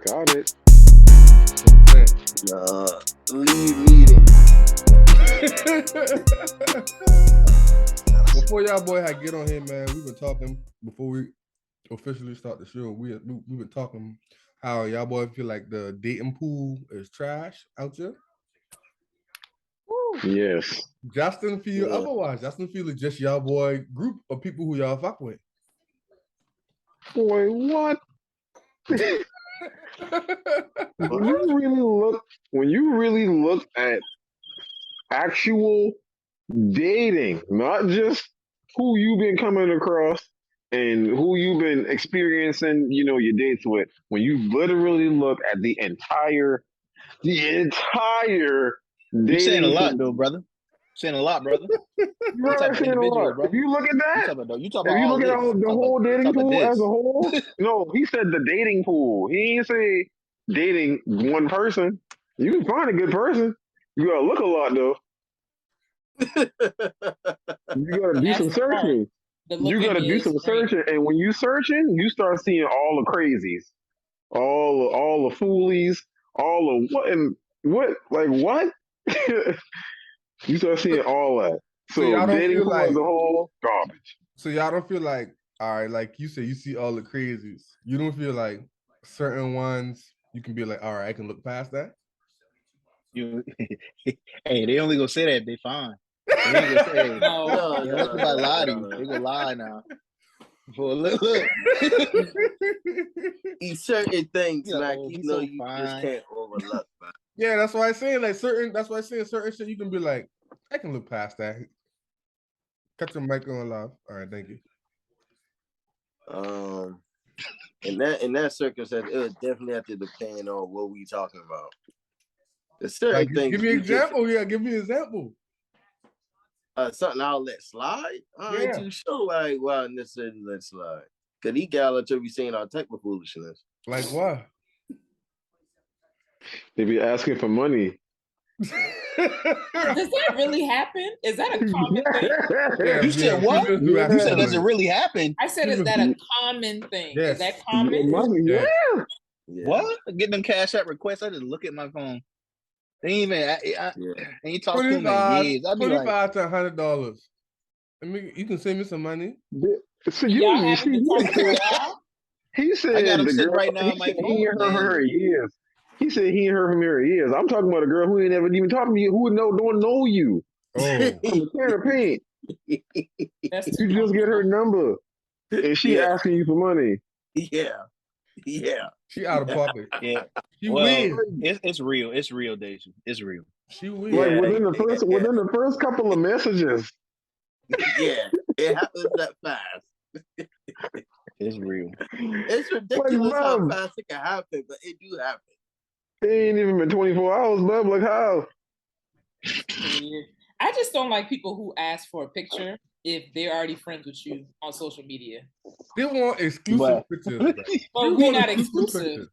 Got it. Lead meeting. Before y'all boy had get on here, man, we've been talking before we officially start the show. We've been talking how y'all boy feel like the dating pool is trash out there. Yes. Justin feel otherwise. Justin feel it's just y'all boy group of people who y'all fuck with. Boy, what? When you really look at actual dating, not just who you've been coming across and who you've been experiencing, your dates with. When you literally look at the entire You saying a dating lot pool. though, brother. Saying a lot, brother. You're right, saying a lot. If you look at that, You talk if about you all look at this. the whole dating pool as a whole, no, he said the dating pool. He didn't say dating one person. You can find a good person. You gotta look a lot though. You gotta do some searching. You gotta do some searching, and when you searching, you start seeing all the crazies, all the foolies, all the what. You start seeing all that. So y'all don't dating feel pool like as a whole, garbage. So y'all don't feel like, all right, like you say, you see all the crazies. You don't feel like certain ones you can be like, all right, I can look past that. Hey, they only gonna say that if they fine. They ain't gonna say, no, let somebody lie to you. They gonna lie now. Look. These certain things, Mac, you know so you fine. just can't overlook, man. Yeah, that's why I say like certain. That's why I say certain shit you can be like, I can look past that. Cut your mic on live. All right, thank you. In that circumstance, it would definitely have to depend on what we talking about. There's certain things. Give me an example. Yeah, give me an example. Something I'll let slide. I ain't too sure like why necessarily let slide. Cause these gals are be saying all type of foolishness. Like what? They be asking for money. Does that really happen? Is that a common thing? You said what? You said does it really happen? I said, is that a common thing? Yes. Is that common? Yeah. What? Get them cash app requests. I just look at my phone. They ain't even. They ain't talk to them in years. I'd be like $25 to $100. I mean, you can send me some money. So he said I got him the sitting girl, right now on my phone. He ain't heard from her in years. He said he ain't heard from her in years. I'm talking about a girl who ain't never even talked to you, who don't know you. Oh, from a can of paint. You just get her number, and she asking you for money. Yeah. She out of pocket. Yeah. She weird. It's real. It's real, Deja. It's real. She weird. Like within the first couple of messages. Yeah, it happens that fast. It's real. It's ridiculous how fast it can happen, but it do happen. It ain't even been 24 hours, bub. Like how? I just don't like people who ask for a picture if they're already friends with you on social media. They want exclusive pictures. Well, we're not exclusive.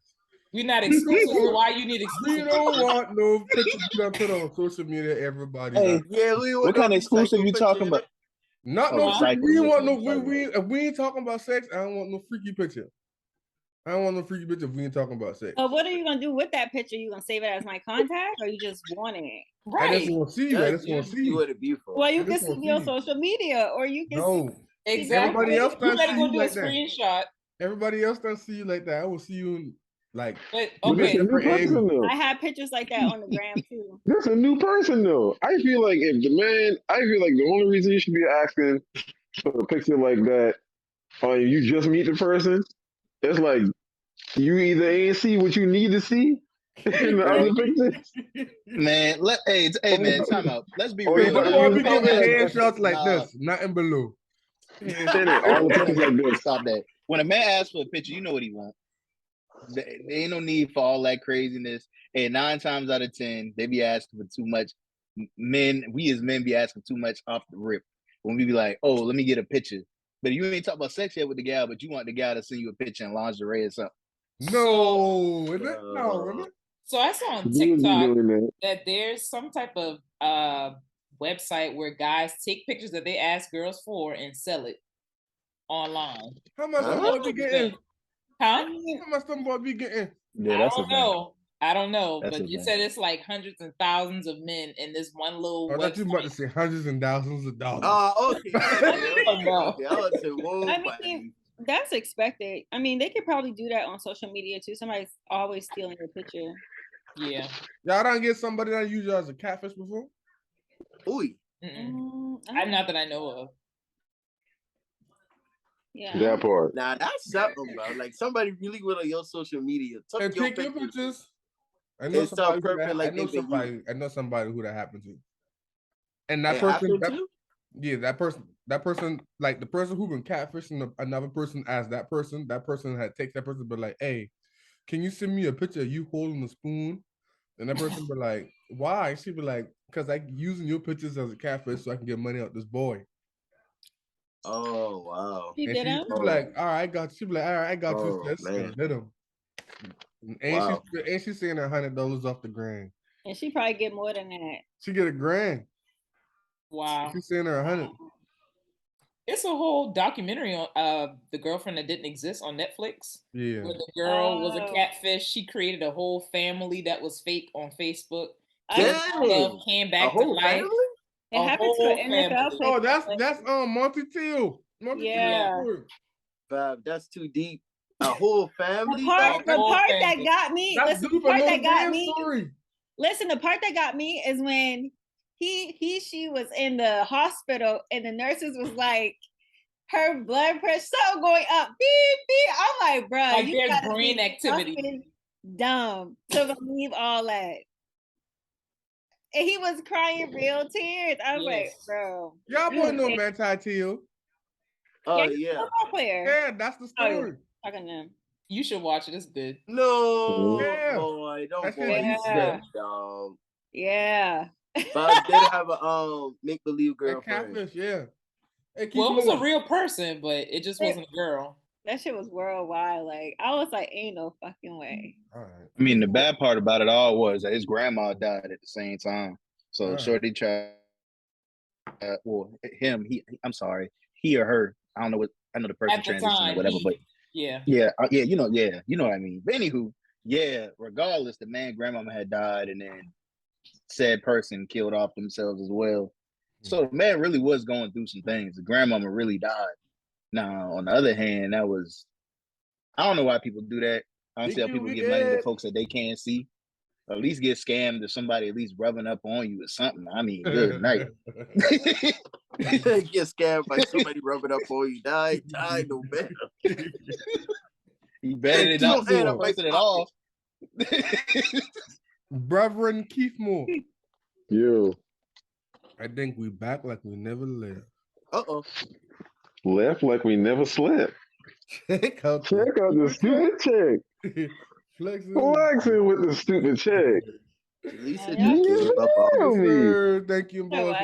We're not exclusive. So why you need exclusive? We don't want no pictures you gotta put on social media. Everybody. Hey, what kind of exclusive you talking about? Not no. We want no. If we ain't talking about sex, I don't want no freaky picture. I don't want no freaky picture if we ain't talking about sex. So what are you gonna do with that picture? You gonna save it as my contact, or you just want it? Right. I just want to see you. I just want to see you. What it be for. Well, you can see me on social media, or you can. No. Exactly. Everybody else you better go do like a screenshot. Everybody else doesn't see you like that. I will see you in, like. But, okay. I have pictures like that on the gram too. That's a new person though. I feel like the only reason you should be asking for a picture like that, or you just meet the person, it's like you either ain't see what you need to see in the other pictures. Man, man, time out. Let's be real. real. Why we giving headshots like this? Nothing below. All the pictures like this. Stop that. When a man asks for a picture, you know what he wants. There ain't no need for all that craziness. And 9 times out of 10, they be asking for too much. We as men be asking too much off the rip. When we be like, oh, let me get a picture. But you ain't talking about sex yet with the gal, but you want the guy to send you a picture in lingerie or something. No, So I saw on TikTok that there's some type of website where guys take pictures that they ask girls for and sell it online. How much them boys be getting? Huh? How much them boys be getting? Yeah, that's I don't know. I don't know, That's but you said it's like hundreds and thousands of men in this one little I thought you were about to website. say hundreds and thousands of dollars. Oh, okay. No. I would say, whoa, I mean, that's expected. I mean, they could probably do that on social media too. Somebody's always stealing your picture. Yeah. Y'all don't get somebody that use you as a catfish before? Ooh. Not that I know of. Yeah. That part. Now that's something, bro. Like somebody really went on your social media, took and your take your pictures. I know It's somebody. I know somebody who that happened to. And that person, that person, like the person who been catfishing another person as that person had takes that person, but like, hey, can you send me a picture of you holding a spoon? And that person be like, why? She be like, because I using your pictures as a catfish so I can get money out this boy. Oh wow! She did him. She be like, all right, I got you. She be like, all right, I got you, sis. And did him. And she's saying $100 off the grand. And she probably get more than that. She get $1,000. Wow. She's saying her 100. It's a whole documentary on the girlfriend that didn't exist on Netflix. Yeah. Where the girl was a catfish. She created a whole family that was fake on Facebook. Came back to life. Family? It happened to an NFL player. Oh, that's Monty Teal. Yeah. That's too deep. A whole family. The part that got me. Listen, the part that got me. Listen, the part that got me is when she was in the hospital and the nurses was like, her blood pressure so going up, beep beep. I'm like, bro, like you there's brain activity. Dumb to believe all that. And he was crying real tears. I was like, bro. Y'all boy know Manti Teal. Oh yeah. Yeah, that's the story. Talking to him. You should watch it. It's good. No, boy, don't boy. Yeah. But I did have a make believe girlfriend. Catfish, yeah. It was a real person, but it just wasn't a girl. That shit was worldwide. Like I was like, ain't no fucking way. All right. I mean, the bad part about it all was that his grandma died at the same time. So Shorty tried. I'm sorry, he or her. I don't know what. I know the person transitioned or whatever, but you know what I mean. But anywho, regardless, the man grandmama had died, and then said person killed off themselves as well. So the man really was going through some things. The grandmama really died. Now, on the other hand, I don't know why people do that. I don't see how people get money to folks that they can't see. Or at least get scammed if somebody at least rubbing up on you or something. I mean, good night. Get scammed by somebody rubbing up on you. Die no better. You better than not see the person at all. Reverend Keith Moore. Yo. I think we back like we never left. Left like we never slept. Check out the stupid check. Flexing with the stupid check. Lisa gave up on me. Thank you, boys.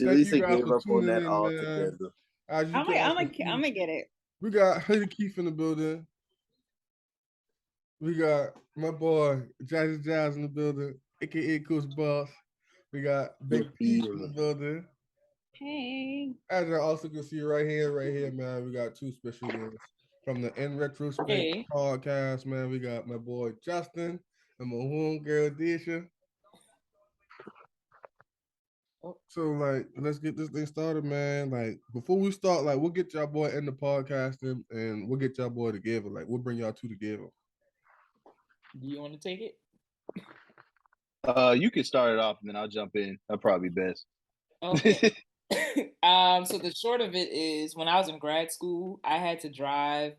Lisa gave up on that altogether. I'm gonna get it. We got Hoodie Keith in the building. We got my boy Jazzy Jazz in the building, aka Coach Boss. We got Big P in the building. Hey. As I also can see right here, man, we got two special guests from the Inretrospect podcast, man. We got my boy Justin and my homegirl Disha. So, like, let's get this thing started, man. Like, before we start, like, we'll get y'all boy in the podcasting and we'll get y'all boy together. Like, we'll bring y'all two together. Do you want to take it? You can start it off and then I'll jump in. That'll probably be best. Okay. So the short of it is, when I was in grad school, I had to drive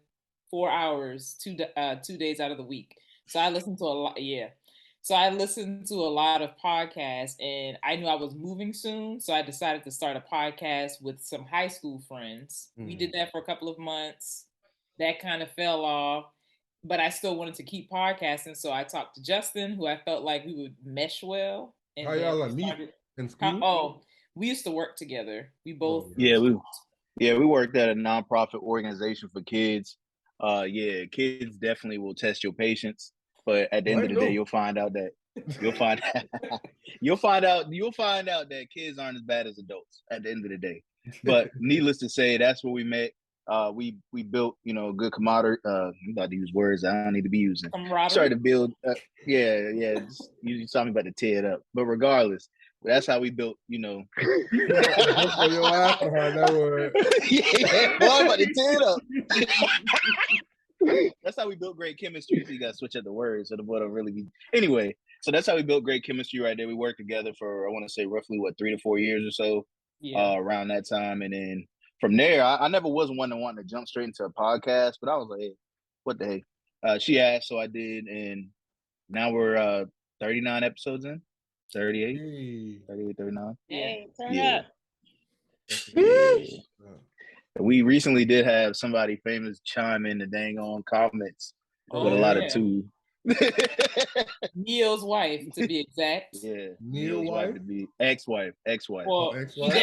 4 hours 2 days out of the week. So I listened to a lot. So I listened to a lot of podcasts, and I knew I was moving soon. So I decided to start a podcast with some high school friends. We did that for a couple of months. That kind of fell off, but I still wanted to keep podcasting. So I talked to Justin, who I felt like we would mesh well. And how y'all like meet in school? We used to work together. We both. We worked at a nonprofit organization for kids. Kids definitely will test your patience, but at the end of the day, you'll find out that kids aren't as bad as adults at the end of the day. But needless to say, that's where we met. we built, a good camaraderie. I'm about to use words I don't need to be using. Camaraderie. Sorry to build. Yeah. Just, you saw me about to tear it up, but regardless, that's how we built. Your ass behind that word. Yeah, boy, I'm about to tear it up. That's how we built great chemistry. So you got to switch up the words, so the boy don't really be. Anyway, so that's how we built great chemistry right there. We worked together for, I want to say, roughly 3 to 4 years or so. Yeah. Around that time, and then from there, I never was one to want to jump straight into a podcast, but I was like, hey, what the heck? She asked, so I did, and now we're 39 episodes in. 38, 39. Hey, turn up. Yeah. We recently did have somebody famous chime in the dang on comments with a lot of two. Neil's wife, to be exact. Yeah, Neil's wife to be ex-wife. Well, ex-wife.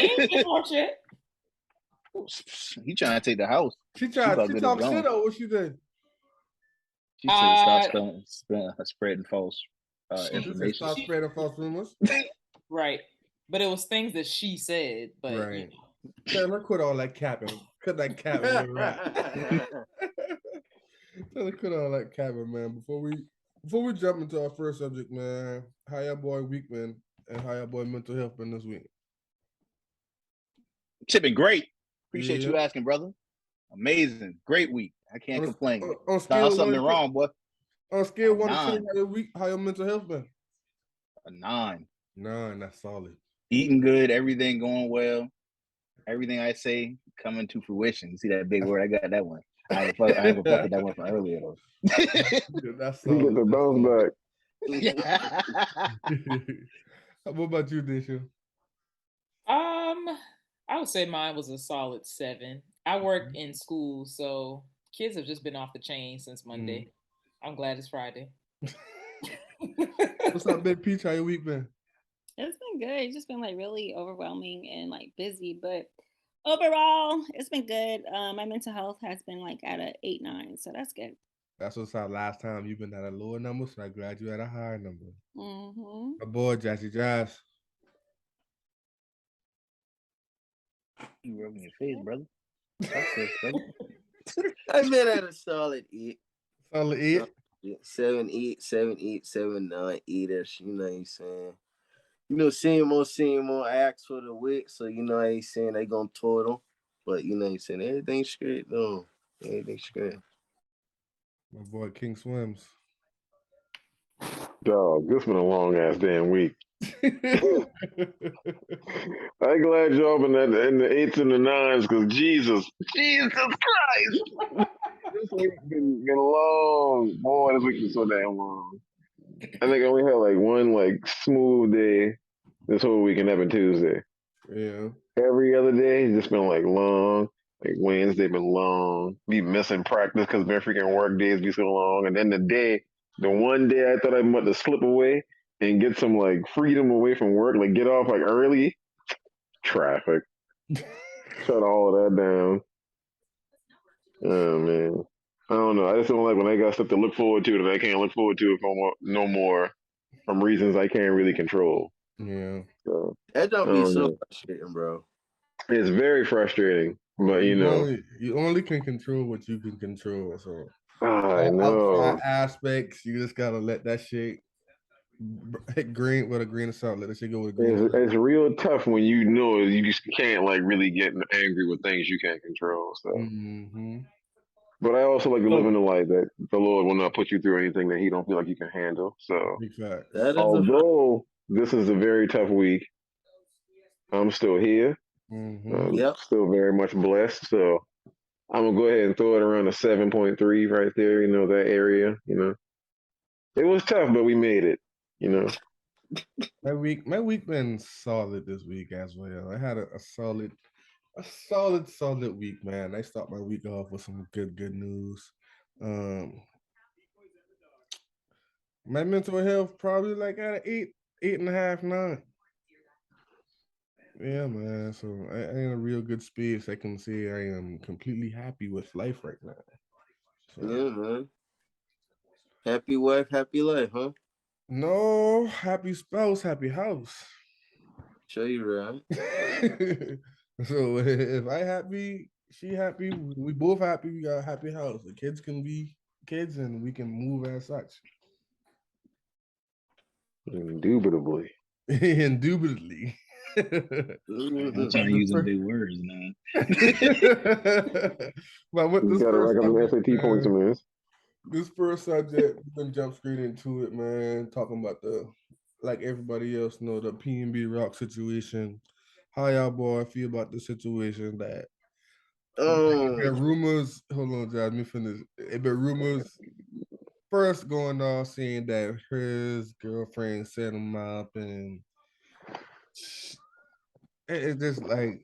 He trying to take the house. She talked shit on what she did. She said stop spreading false information. Stop spreading false rumors. Right. But it was things that she said. But right. Tell her quit all that capping. Cut that capping, right? Tell her quit all that capping, man. Before we jump into our first subject, man, how your boy week been and how your boy mental health been this week? Shit been great. Appreciate you asking, brother. Amazing. Great week. I can't complain. On scale something wrong, boy. On scale 1 to 10, how your mental health been? A 9. 9, that's solid. Eating good, everything going well. Everything I say coming to fruition. You see that big word? I got that one. I haven't fucked that one from earlier though. That's solid. You get the bounce back. What about you, Disha? I would say mine was a solid 7. I work in school, so kids have just been off the chain since Monday. I'm glad it's Friday. What's up, Big Peach? How your week been? It's been good. It's just been really overwhelming and busy, but overall, it's been good. My mental health has been at a 8-9, so that's good. That's what's up. Last time you've been at a lower number, so I'm glad you had a higher number. Mm-hmm. My boy, Jazzy Jazz. You rubbing your face, brother. I've been at a solid 8. Solid 8? 7, 8, 7, 8, 7, 9, 8-ish. You know what I'm saying? Same more acts for the week. So, you know what I'm saying? They gonna total. But, you know what I'm saying? Everything's straight, though. Everything's straight. My boy, King Swims. Dog, this been a long-ass damn week. I'm glad y'all been in the 8s and the 9s because Jesus Christ. This week been long. Boy, this week been so damn long. I think I only had one smooth day this whole week, and that been Tuesday. Yeah. Every other day it's just been long. Wednesday been long. Be missing practice because my freaking work days be so long. And then the one day I thought I might to slip away and get some freedom away from work, get off early. Traffic. Shut all of that down. Oh man. I don't know. I just don't like when I got stuff to look forward to that I can't look forward to no more from reasons I can't really control. Yeah. So, that don't be so frustrating, bro. It's very frustrating, but you only can control what you can control. So I know outside aspects, you just gotta let that shit hit green with a grain of salt. Let that shit go with a grain of salt. It's real tough when you just can't really get angry with things you can't control. So. Mm-hmm. But I also like to live in the light that the Lord will not put you through anything that He don't feel like you can handle. So, although this is a very tough week, I'm still here. Mm-hmm. Still very much blessed. So, I'm gonna go ahead and throw it around a 7.3 right there. That area. It was tough, but we made it. My week been solid this week as well. I had a solid week, man. I start my week off with some good news. My mental health probably at an 8.5, 9. Yeah, man. So I in a real good space. I can say I am completely happy with life right now. So. Yeah, man. Happy wife, happy life, huh? No, happy spouse, happy house. Show you right. So if I happy, She happy. We both happy. We got a happy house. The kids can be kids, and we can move as such. Indubitably. Indubitably. I'm trying to use some big words, man. But with this gotta rack up the SAT points, man. This first subject, we can jump straight into it, man. Talking about like everybody else know, the PNB Rock situation. How y'all boy feel about the situation that rumors? Hold on, Josh, let me finish. It been rumors first going on saying that his girlfriend set him up, and it's just like,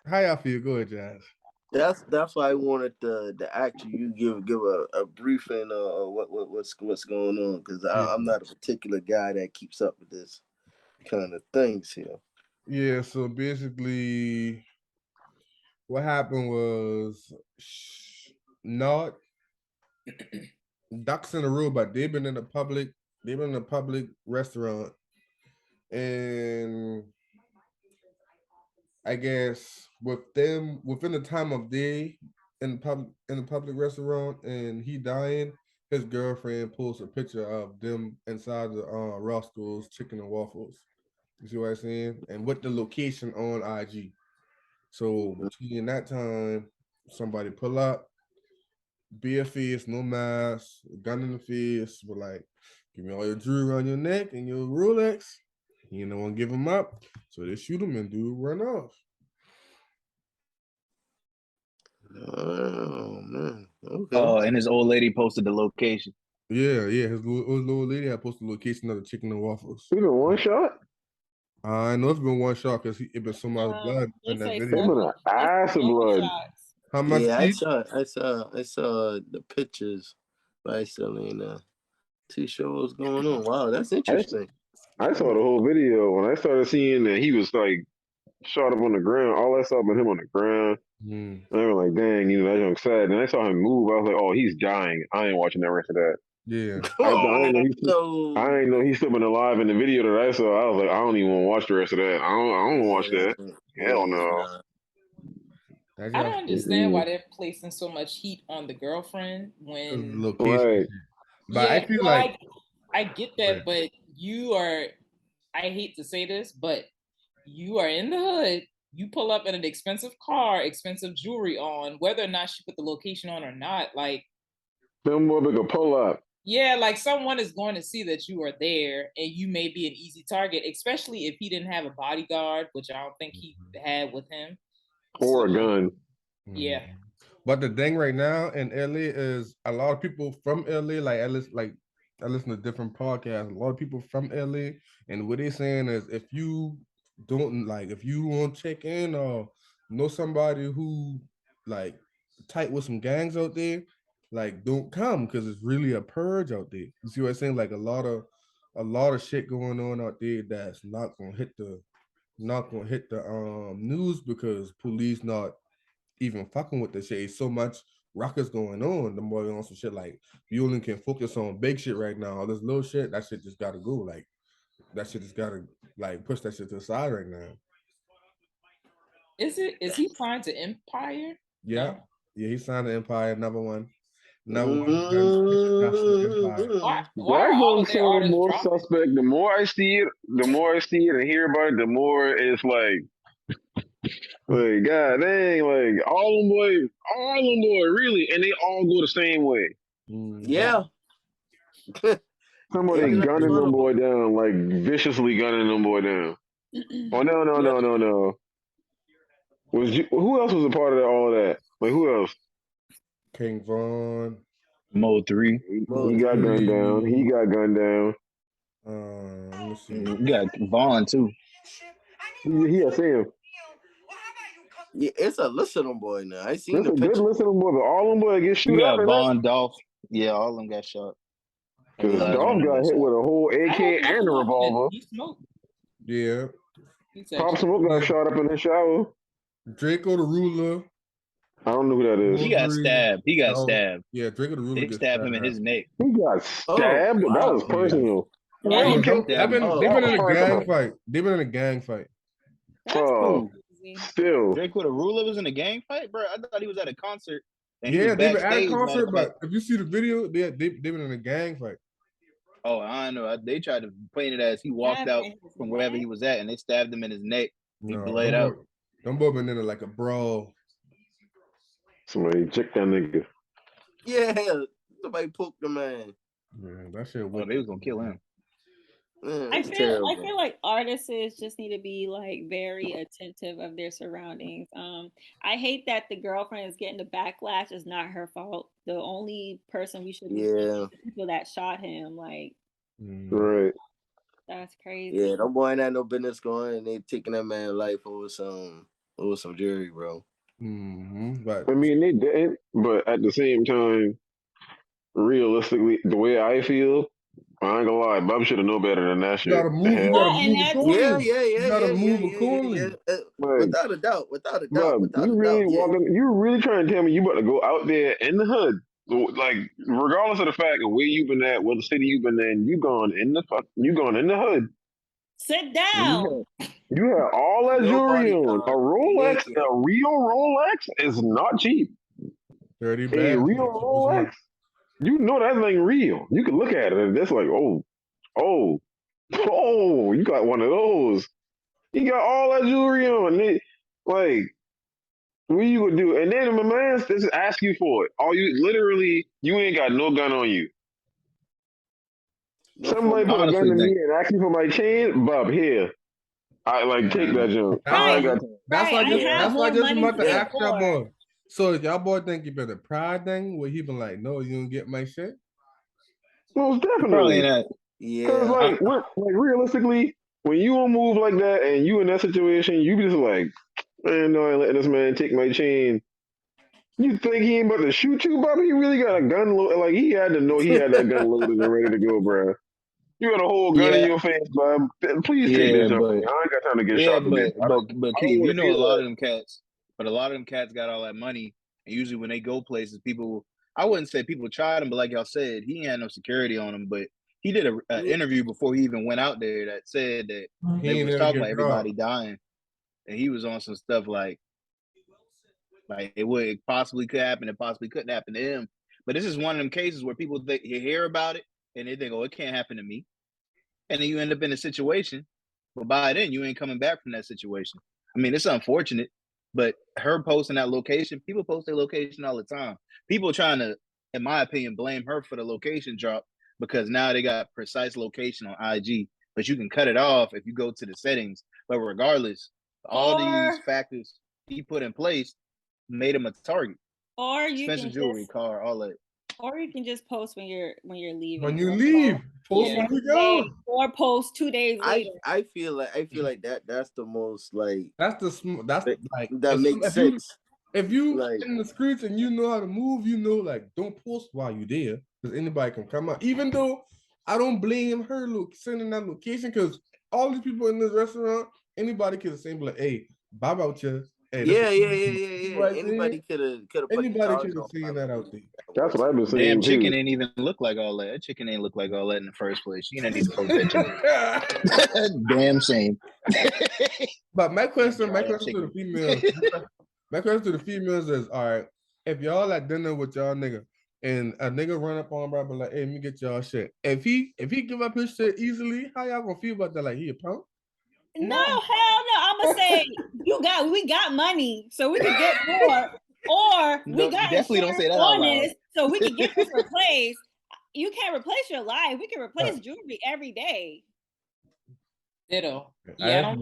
how y'all feel? Go ahead, Josh. That's why I wanted the actually you give a briefing of what's going on, because I'm not a particular guy that keeps up with this kind of things here. Yeah, so basically what happened was not ducks in a row, but they've been in a public restaurant, and I guess with them within the time of day in the public restaurant, and he dying, his girlfriend posts a picture of them inside the Roscoe's Chicken and Waffles. You see what I'm saying? And with the location on IG. So between that time, somebody pull up, bare face, no mask, gun in the face, but like, give me all your jewelry around your neck and your Rolex. You don't want to give them up, so they shoot him and dude run off. Oh man. Okay. Oh, and his old lady posted the location. Yeah. His old lady had posted the location of the Chicken and Waffles. It's been one shot. I know it's been one shot because it been so much blood in that video. It's been an ass of blood. How much? Yeah, I saw the pictures by Selena. To show what's going on. Wow, that's interesting. I saw the whole video. When I started seeing that he was like shot up on the ground, all I saw was him on the ground. And I was like, dang, that young's sad. And I saw him move. I was like, oh, he's dying. I ain't watching that rest of that. Yeah. I ain't know he's still been alive in the video that I saw. I was like, I don't even want to watch the rest of that. I don't watch that. Hell no. I don't understand why they're placing so much heat on the girlfriend when location. Right. But I feel like I get that, but you are, I hate to say this, but you are in the hood. You pull up in an expensive car, expensive jewelry on, whether or not she put the location on or not, like them boy could pull up. Yeah, like someone is going to see that you are there, and you may be an easy target, especially if he didn't have a bodyguard, which I don't think he had with him. Or a gun. Yeah. But the thing right now in LA is a lot of people from LA, I listen to different podcasts, a lot of people from LA, and what they're saying is if you want to check in or know somebody who like tight with some gangs out there, like don't come, because it's really a purge out there. You see what I'm saying? Like a lot of shit going on out there that's not gonna hit the news because police not even fucking with the shit. It's so much ruckus going on. The more on some shit like you only can focus on big shit right now. All this little shit, that shit just gotta go. Like that shit just gotta push that shit to the side right now. Is he signed to Empire? Yeah. No? Yeah, he signed to Empire, number one. That don't sound more suspect. The more I see it and hear about it, the more it's like god dang, like all them boy, really, and they all go the same way. Yeah. Somebody gunning them boy down, like viciously gunning them boy down. Oh no. Who else was a part of all that? Like who else? King Von. Mo 3. He got gunned down. Let me see. You got Vaughn too. Yeah, Sam. Yeah, it's a listen them boy now. I seen the picture. Good listen them boy, but all them boy get shot. You got Vaughn, Dolph. Yeah, all of them got shot. Because Dolph got hit with a whole AK and a revolver. He smoked. Yeah. Pop Smoke got shot up in the shower. Draco the Ruler. I don't know who that is. He got stabbed. Yeah, Draco the Ruler. They stabbed him in his neck. He got stabbed? Wow. That was personal. They've been in a gang fight. They've been in a gang fight. Oh. Still, Drake with a ruler was in a gang fight, bro. I thought he was at a concert. And yeah, they were at a backstage, concert, but if you see the video, they been in a gang fight. Oh, I know. They tried to paint it as he walked out from wherever he was at, and they stabbed him in his neck. He bled out. Them boy been in like a brawl. Somebody check that nigga. Yeah, somebody poked the man. Yeah, that shit. They was gonna kill him. I feel like artists just need to be like very attentive of their surroundings. I hate that the girlfriend is getting the backlash. It's not her fault. The only person we should be the people that shot him. Like, right? That's crazy. Yeah, that boy ain't had no business going, and they taking that man's life over some jury, bro. But I mean, they didn't. But at the same time, realistically, the way I feel. I ain't gonna lie, Bob should have known better than that shit. You gotta move accordingly. You gotta move accordingly. Without a doubt. Bob, you really trying to tell me you about to go out there in the hood, like regardless of the fact of where you've been at, what city you've been in, you gone in the hood. Sit down. You have all that jewelry on. A Rolex, a real Rolex is not cheap. 30 A bands. real Rolex. You know that thing real. You can look at it and it's like, oh, you got one of those. You got all that jewelry on. Like, what you would do? And then my man just ask you for it. You ain't got no gun on you. Somebody put a gun to me and ask you for my chain, Bob, here. I take that junk. That's why I just about to ask y'all boy. So if y'all boy think you been a pride thing, where he been like, no, you don't get my shit? Most definitely. Probably not. Yeah. Because like realistically, when you don't move like that and you in that situation, you just like, man, no, I ain't letting this man take my chain. You think he ain't about to shoot you, Bobby? He really got a gun loaded. Like he had to know he had that gun loaded and ready to go, bro. You got a whole gun in your face, Bob. Please take this jump. I ain't got time to get shot. But Keith, you know a lot of them cats. But a lot of them cats got all that money, and usually when they go places, I wouldn't say people tried him, but like y'all said, he had no security on him. But he did an interview before he even went out there that said that they was talking about everybody dying, and he was on some stuff like it possibly could happen, it possibly couldn't happen to him. But this is one of them cases where people you hear about it and they think, oh, it can't happen to me, and then you end up in a situation, but by then you ain't coming back from that situation. I mean, it's unfortunate. But her posting that location, people post their location all the time. People trying to, in my opinion, blame her for the location drop because now they got precise location on IG. But you can cut it off if you go to the settings. But regardless, all these factors he put in place made him a target. Or you expensive jewelry, car, all that. Or you can just post when you're leaving. When you leave, post when you go. Or post 2 days later. I feel like that's the most like that makes sense. If you in the streets and you know how to move, like don't post while you're there because anybody can come out. Even though I don't blame her sending that location because all these people in this restaurant, anybody could have said like, "Hey, Bob out here." Hey, yeah. Anybody could have seen that out there. That's what I've been saying. Damn chicken ain't even look like all that. That chicken ain't look like all that in the first place. You didn't need to post that chicken. Damn shame. But my question to the females is, all right, if y'all at dinner with y'all nigga and a nigga run up on bro like, hey, let me get y'all shit. If he give up his shit easily, how y'all gonna feel about that? Like he a punk? No, hell no. I'm gonna say we got money, so we can get more. Or we got definitely don't say that on this, so we can get this replaced. You can't replace your life. We can replace jewelry every day. Ditto. Yeah,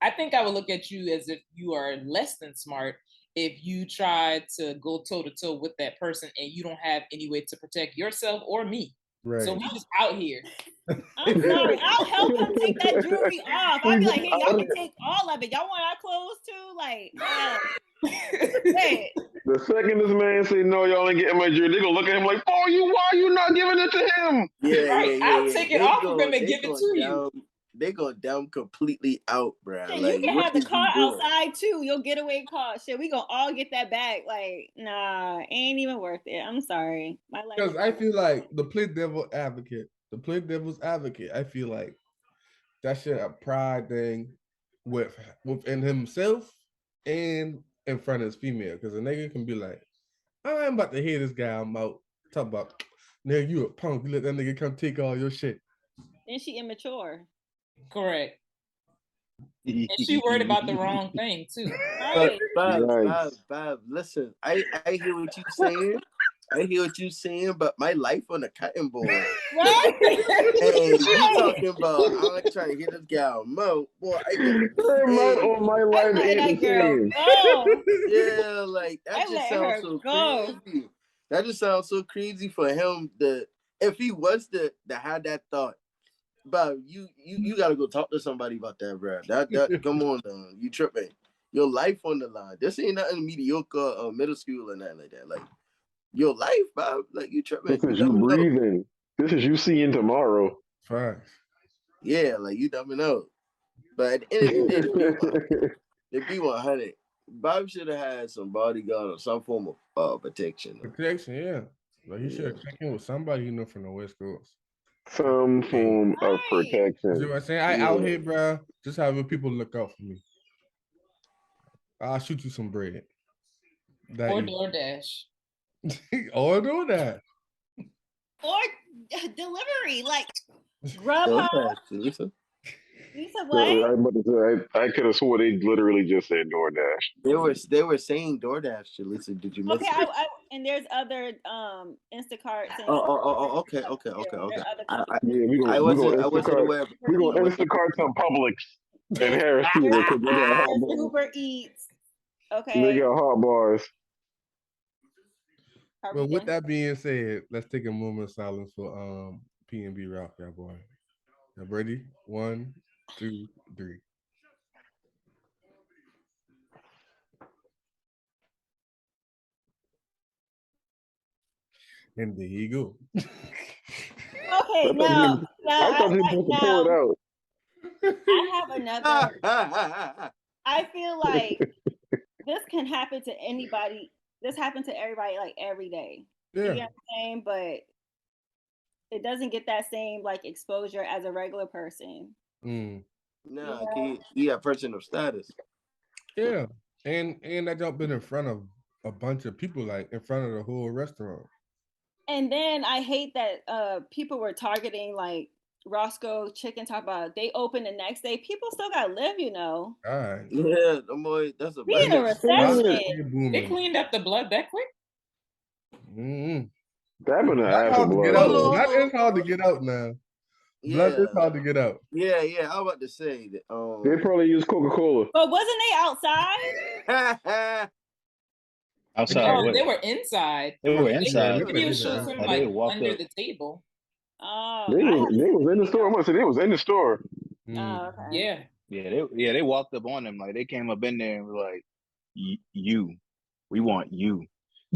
I think I would look at you as if you are less than smart if you try to go toe to toe with that person and you don't have any way to protect yourself or me. Right. So we just out here. I'm sorry. I'll help him take that jewelry off. I'll be like, hey, y'all can take all of it. Y'all want our clothes too? Like, the second this man say no, y'all ain't getting my jewelry, they gonna look at him like, why are you not giving it to him? I'll take it off of him and give it to you. They go down completely out, bro. Shit, like, you can have the car outside too. Your getaway car. Shit, we gonna all get that back. Like, nah, ain't even worth it. I'm sorry. Because I feel like the play devil's advocate. I feel like that shit a pride thing within himself and in front of his female. Because a nigga can be like, I'm about to hear this guy I'm out. Talk about, nigga, you a punk. You let that nigga come take all your shit. And she immature. Correct. And she worried about the wrong thing too. Right. Bob, listen, I hear what you saying. I hear what you saying, but my life on the cutting board. Right. And you talking about I'm trying to hit this gal Mo. Boy, I get on my life ain't the same. Oh. Yeah, like that just sounds so crazy. That just sounds so crazy for him that if he was to have that thought. But you gotta go talk to somebody about that, bro. That come on, you tripping. Your life on the line. This ain't nothing mediocre middle school or nothing like that. Like your life, Bob. Like you tripping. This is you breathing. This is you seeing tomorrow. Facts. Yeah, like you don't know. But at the end of the day, the B100, Bob should have had some bodyguard or some form of protection. Protection, yeah. Like you should have checked in with somebody you know from the West Coast. Some form of protection. You know what I'm saying? I out here, bro. Just having people look out for me. I'll shoot you some bread. Or DoorDash. Or DoorDash. Or delivery, like Grubhub. Lisa, what? I could have swore they literally just said DoorDash. They were saying DoorDash, Lisa. Did you miss it? And there's other Instacart. Okay. I wasn't aware. We're gonna Instacart some Publix and Harris Teeter because they got hot bars. Uber Eats. Okay. They got hot bars. Well, with that being said, let's take a moment of silence for PNB Rock, y'all boy. Y'all ready? 1, 2, 3. And there you go. Okay, now I thought you were supposed to pour it out. I have another. I feel like this can happen to anybody. This happens to everybody like every day. Yeah. You know what I'm saying? But it doesn't get that same like exposure as a regular person. No, he a person of status. Yeah. And that jump been in front of a bunch of people, like in front of the whole restaurant. And then I hate that people were targeting like Roscoe Chicken, talk about they open the next day. People still gotta live, you know. All right. Yeah, boy, that's a we in a recession. They cleaned up the blood that quick. That been an ass blood. That is hard to get out now. Blood is hard to get out. Yeah. I was about to say that. They probably use Coca-Cola. But wasn't they outside? Outside. Oh, they were inside. They were inside. The video shows them like under the table. Oh, they was in the store. I must say they was in the store. Oh, okay. Yeah. They walked up on them like they came up in there and were like, we want you.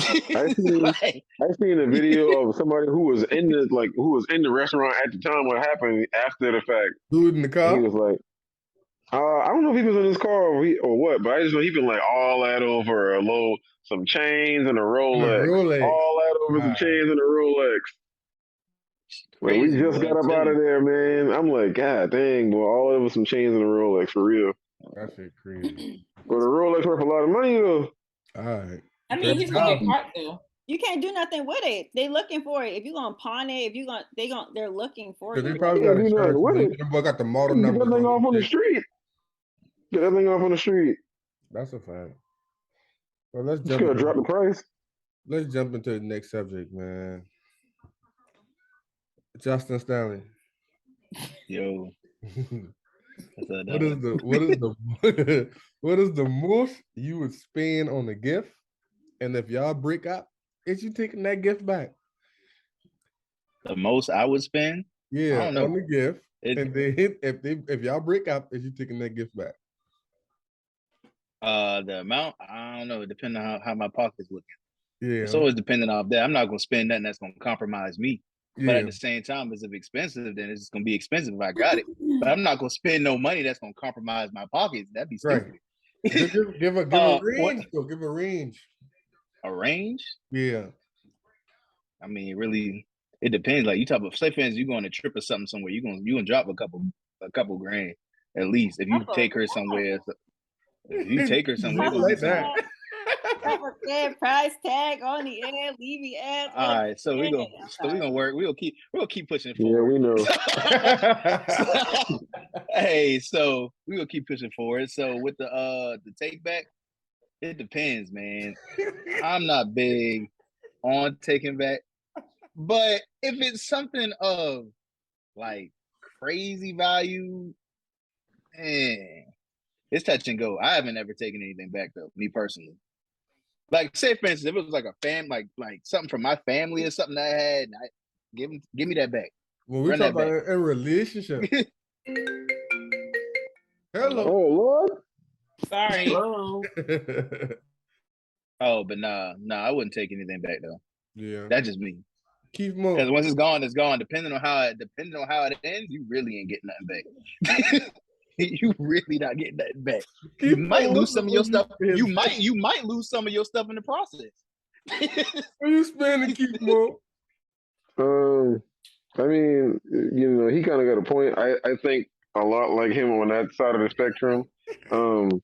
I seen a video of somebody who was in the restaurant at the time what happened after the fact. Who was in the car? He was like, I don't know if he was in his car or what, but I just know he been like all that over some chains and a Rolex. All that over some chains and a Rolex. Like, we just got up out of there, man. I'm like, God dang, boy, all over some chains and a Rolex for real. That shit crazy. But the Rolex worth a lot of money though. All right. I mean, he's gonna get caught though. You can't do nothing with it. They looking for it. If you're gonna pawn it, they're looking for it. They probably got insurance. They got the model number. Get that thing off on the street. Get that thing off on the street. That's a fact. Well, let's drop the price. Let's jump into the next subject, man. Justin Stanley. Yo. What is the most you would spend on a gift? And if y'all break up, is you taking that gift back? The most I would spend? Yeah, I don't know. On the gift. And then if y'all break up, is you taking that gift back? The amount, I don't know, depending on how my pocket's looking. Yeah. It's always depending on that. I'm not gonna spend nothing that's gonna compromise me. Yeah. But at the same time, if it's expensive, then it's gonna be expensive if I got it. But I'm not gonna spend no money that's gonna compromise my pockets. That'd be stupid. Right. Give a range. Give a range. A range? Yeah. I mean, really, it depends. Like you talk about, say for instance, you go on a trip or something somewhere, you gonna drop a couple grand at least if you take her somewhere. You take her somewhere. Like that. Price tag on the air, Levy ass. All right, so we're gonna work. We'll keep pushing forward. Yeah, we know. Hey, so we will keep pushing forward. So with the take back, it depends, man. I'm not big on taking back, but if it's something of like crazy value, it's touch and go. I haven't ever taken anything back though, me personally. Like, say for instance, if it was like a like something from my family or something I had, give me that back. When we talk about a relationship. Hello. Oh Lord. Sorry. Hello. Oh, but nah, I wouldn't take anything back though. Yeah, that's just me. Keep moving. Because once it's gone, it's gone. Depending on how it ends, you really ain't getting nothing back. You really not getting nothing back. You might lose some of your stuff. You might lose some of your stuff in the process. Are you spending keep more? I mean, he kind of got a point. I think a lot like him on that side of the spectrum. I'm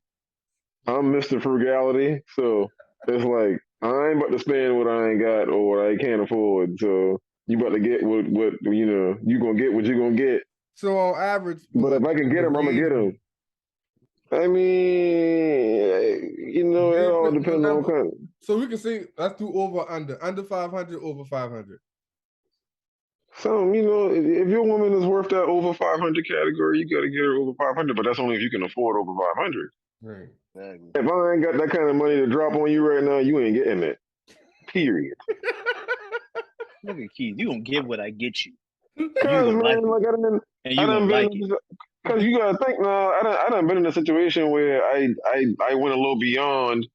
Mr. Frugality, so it's like I ain't about to spend what I ain't got or what I can't afford. So you about to get what you gonna get what you gonna get. So on average, but if I can get them, I'm gonna get them. I mean, it all depends on kind. So we can say let's do over 500, over 500. So if your woman is worth that over 500 category, you got to get her over 500. But that's only if you can afford over 500. Right. If I ain't got that kind of money to drop on you right now, you ain't getting it. Period. Look at Keith. You don't give what I get you. Because man, like I done been. Because you gotta think now. I done been in a situation where I went a little beyond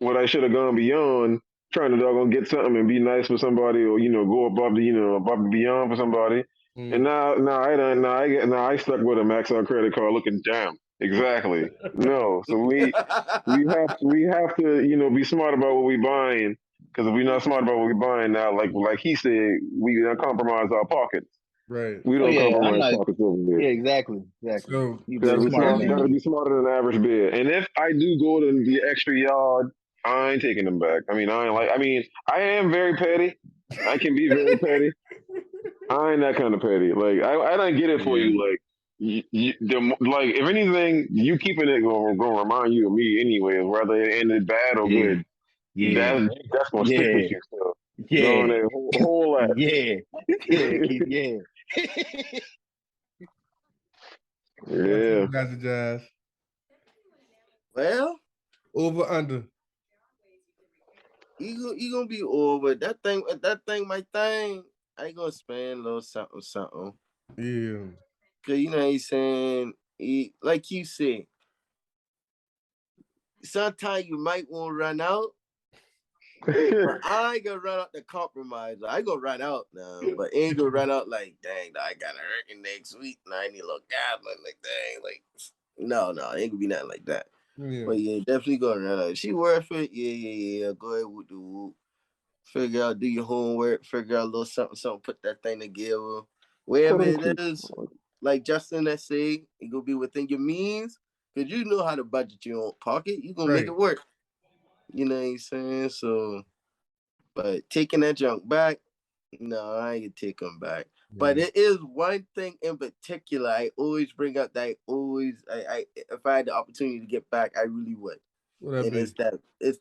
what I should have gone beyond, trying to doggone get something and be nice for somebody, or go above the beyond for somebody. And now I stuck with a max out credit card, looking damn exactly. No, so we have to be smart about what we buying, because if we're not smart about what we buying now, like he said, we don't compromise our pockets. Right. We don't compromise pockets over there. Yeah, exactly. So you gotta be smarter than the average bear. And if I do go to the extra yard, I ain't taking them back. I mean, I am very petty. I can be very petty. I ain't that kind of petty. Like I don't get it for you. Like like if anything, you keeping it gonna remind you of me anyway, whether it ended bad or good. Yeah, that's gonna stick with you. So whole lot. Yeah. Yeah. Jazz. Well, over under. You gonna be over that thing. My thing. I ain't gonna spend a little something. Yeah. Cause he's saying, like you said, sometimes you might want to run out. But I ain't gonna run out the compromise. I ain't gonna run out now, but ain't gonna run out like, dang, I got a hurricane next week and I need a little gas. Like, dang, like, no, ain't gonna be nothing like that. Yeah. But yeah, definitely gonna run out. If she worth it, yeah. Go ahead with the whoop. Figure out, do your homework, figure out a little something, put that thing together. Wherever it is, like Justin that say, it gonna be within your means, because you know how to budget your own pocket. You gonna make it work. You know what I'm saying? So, but taking that junk back, no, I ain't take them back. Yeah. But it is one thing in particular I always bring up that I if I had the opportunity to get back, I really would. And it's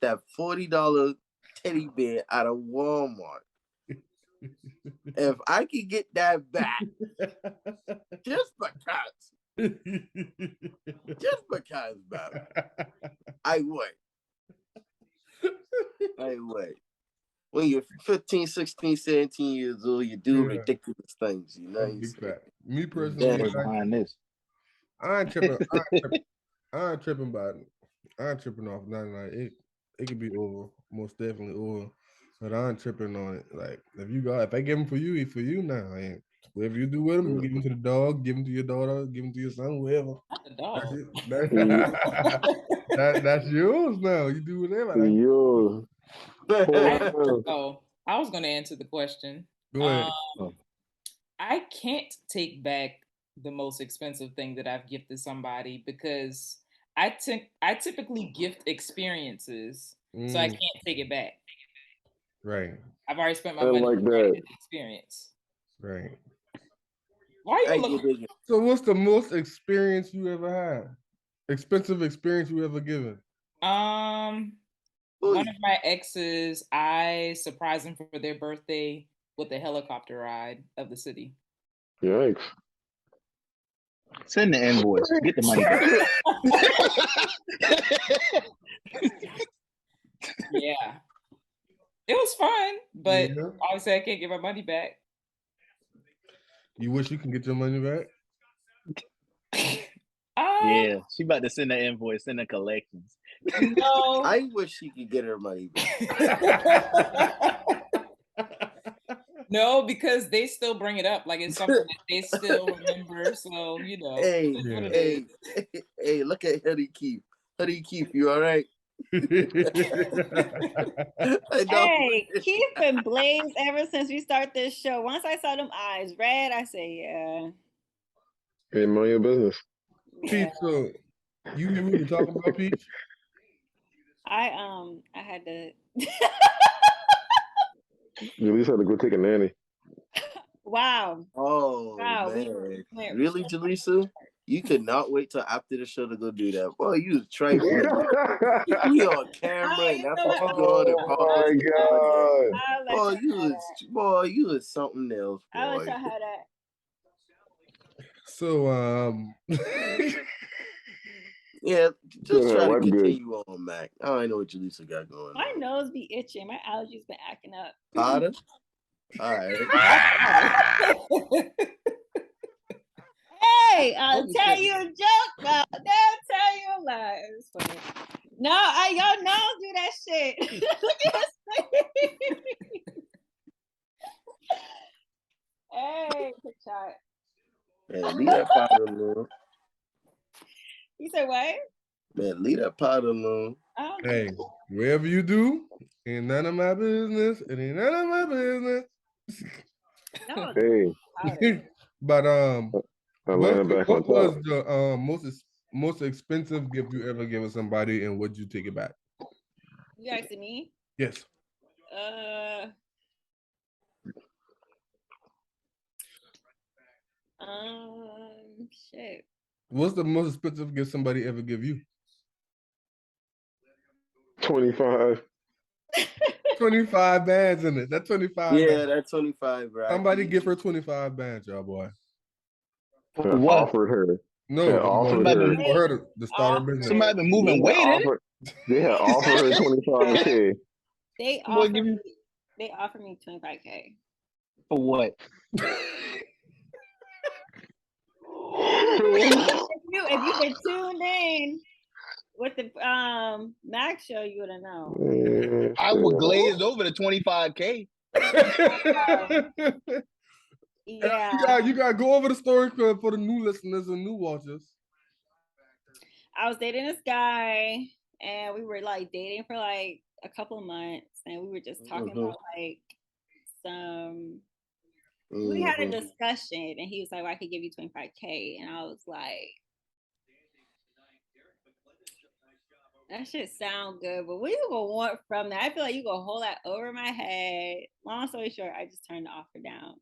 that $40 teddy bear out of Walmart. If I could get that back, just because, baby, I would. When you're 15, 16, 17 years old, you do ridiculous things, Me personally, behind this. I ain't tripping. I ain't tripping about it. I ain't tripping off nothing. Like it could be over, most definitely over. But I ain't tripping on it. Like if I give them for you, it's for you now. And whatever you do with them, you give them to the dog, give them to your daughter, give them to your son, whoever. That's yours now. You do whatever. Yours. I was going to answer the question. Go ahead. I can't take back the most expensive thing that I've gifted somebody because I typically gift experiences, so I can't take it back. Right. I've already spent my money on the experience. Right. Why are you looking? So what's the most experience you ever had? Expensive experience you ever given? One of my exes, I surprised them for their birthday with a helicopter ride of the city. Yikes. Send the invoice. Get the money back. Yeah. It was fun, but obviously I can't get my money back. You wish you can get your money back? Yeah, she about to send the invoice, send the collections. No. I wish she could get her money back. No, because they still bring it up. Like it's something that they still remember. So, you know. Hey, look at Huddy Keith. Huddy Keith, you all right? Hey, Keith been blazed ever since we started this show. Once I saw them eyes red, I say, yeah. Hey, mind your business. Peach, so you need me to talk about Peach? I had to. You at least had to go take a nanny. Wow. Oh, wow, man. Really, Jaleesa? You could not wait till after the show to go do that. Boy, you was trifling. We on camera and that's what you going and publish. Oh, you was something else, boy. I'll let y'all have that. So, yeah, just try to continue on, Mac. I don't know what Jaleesa got going on. My nose be itching. My allergies been acting up. Potter? All right. Hey, I'll tell you a joke, but I'll never tell you a lie. It's funny. No, y'all know do that shit. Look at his face. Hey, good shot. Man, leave that powder alone. You said what? Man, leave that powder alone. Hey, whatever you do, ain't none of my business. It ain't none of my business. No, hey. But what was the most expensive gift you ever given somebody, and would you take it back? You asking me? Yes. Shit. What's the most expensive gift somebody ever give you? 25. 25 bands in it. That's 25. Yeah, that's 25, right? Somebody give her 25 bands, y'all boy. What? Offered her. No, offered her. For her to start her business. Somebody been moving weight. They had offered her 25K. They offered me 25K. For what? If you've been tuned in with the Max show, you would have known. I would glaze over the 25K. Yeah. You got to go over the story for the new listeners and new watchers. I was dating this guy, and we were like dating for like a couple of months, and we were just talking about like some. We had a discussion, and he was like, well, I could give you 25K. And I was like, that shit sound good, but what you gonna want from that? I feel like you gonna hold that over my head. Long story short, I just turned the offer down.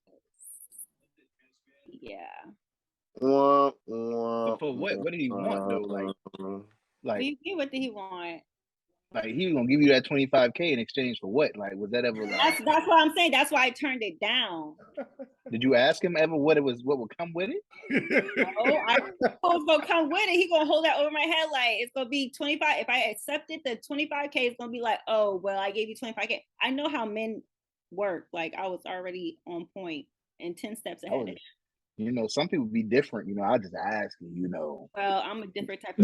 Yeah. But for what? What did he want though? Like what did he want? Like he was gonna give you that 25K in exchange for what? Like was that ever like? That's what I'm saying. That's why I turned it down. Did you ask him ever what would come with it? No, I was gonna come with it. He gonna hold that over my head like it's gonna be 25. If I accepted the 25K, it's gonna be like, oh well, I gave you 25K. I know how men work. Like I was already on point and 10 steps ahead of him. You know, some people be different. You know, I just ask you. You know. Well, I'm a different type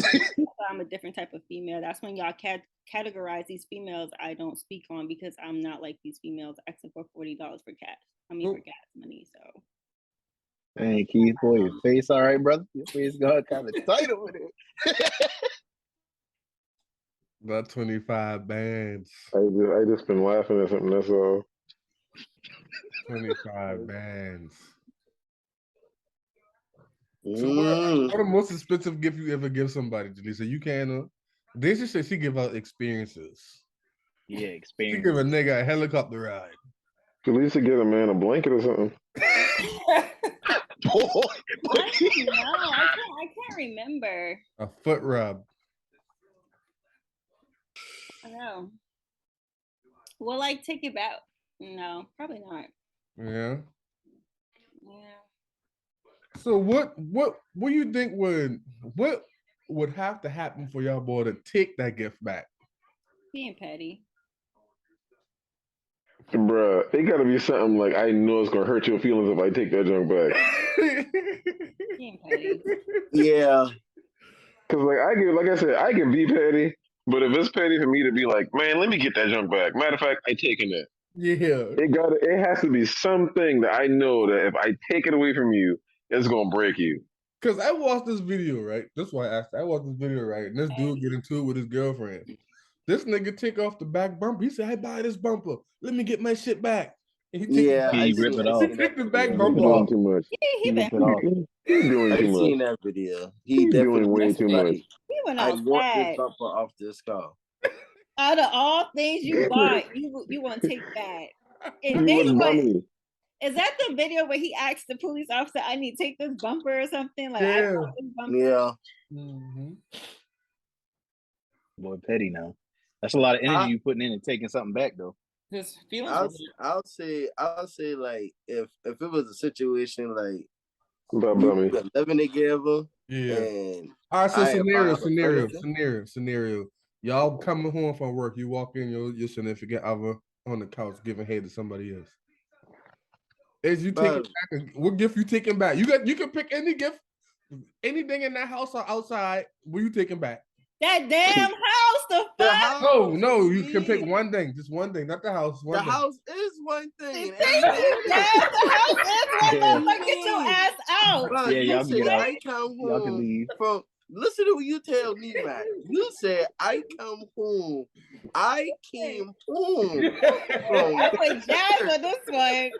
of female. That's when y'all categorize these females I don't speak on because I'm not like these females asking for $40 for gas. For gas money. So. Hey Keith, boy, your face all right, brother? Your face got kind of tight over there. About 25 bands. I just been laughing at something. That's all. 25 bands. So what the most expensive gift you ever give somebody, Jaleesa? You can. Deja said she give out experiences. Yeah, experience. She give a nigga a helicopter ride. Jaleesa get a man a blanket or something. I don't know. I can't remember. A foot rub. I know. Will I take it back? No, probably not. Yeah. Yeah. So what you think would have to happen for y'all boy to take that gift back? Being petty. Bruh, it gotta be something like I know it's gonna hurt your feelings if I take that junk back. Being petty. Yeah. Cause like I said, I can be petty, but if it's petty for me to be like, man, let me get that junk back. Matter of fact, I taking it. Yeah. It has to be something that I know that if I take it away from you, it's gonna break you. Cause I watched this video, right? That's why I asked. I watched this video, right? And this dude get into it with his girlfriend. This nigga take off the back bumper. He said, "I buy this bumper. Let me get my shit back." And he rip it off. He take the back He's bumper doing off. too much. He rip it off. He's doing too I've seen much. that video. He's doing way too much. He went I off want bad. this bumper off this car. Out of all things you bought, you want to take that. And You then was what? money. Is that the video where he asked the police officer, "I need to take this bumper or something?" Like, Yeah. I bought this bumper. Yeah. Mm-hmm. Boy, petty now. That's a lot of energy you putting in and taking something back though. His feelings. I'll say like if it was a situation like Dummy. we were living together. Yeah. And all right, so I scenario. Y'all coming home from work, you walk in your significant other on the couch giving head to somebody else. As you taking back, what gift you taking back? You can pick any gift, anything in that house or outside. What you taking back? That damn house, the fuck? No, you can pick one thing, just one thing, not the house. The house is one thing. The house is one thing. Get your ass out. But y'all can get out. I come home. Y'all can leave. Listen to what you tell me, man. You said I come home. I came home I put jazz on this one.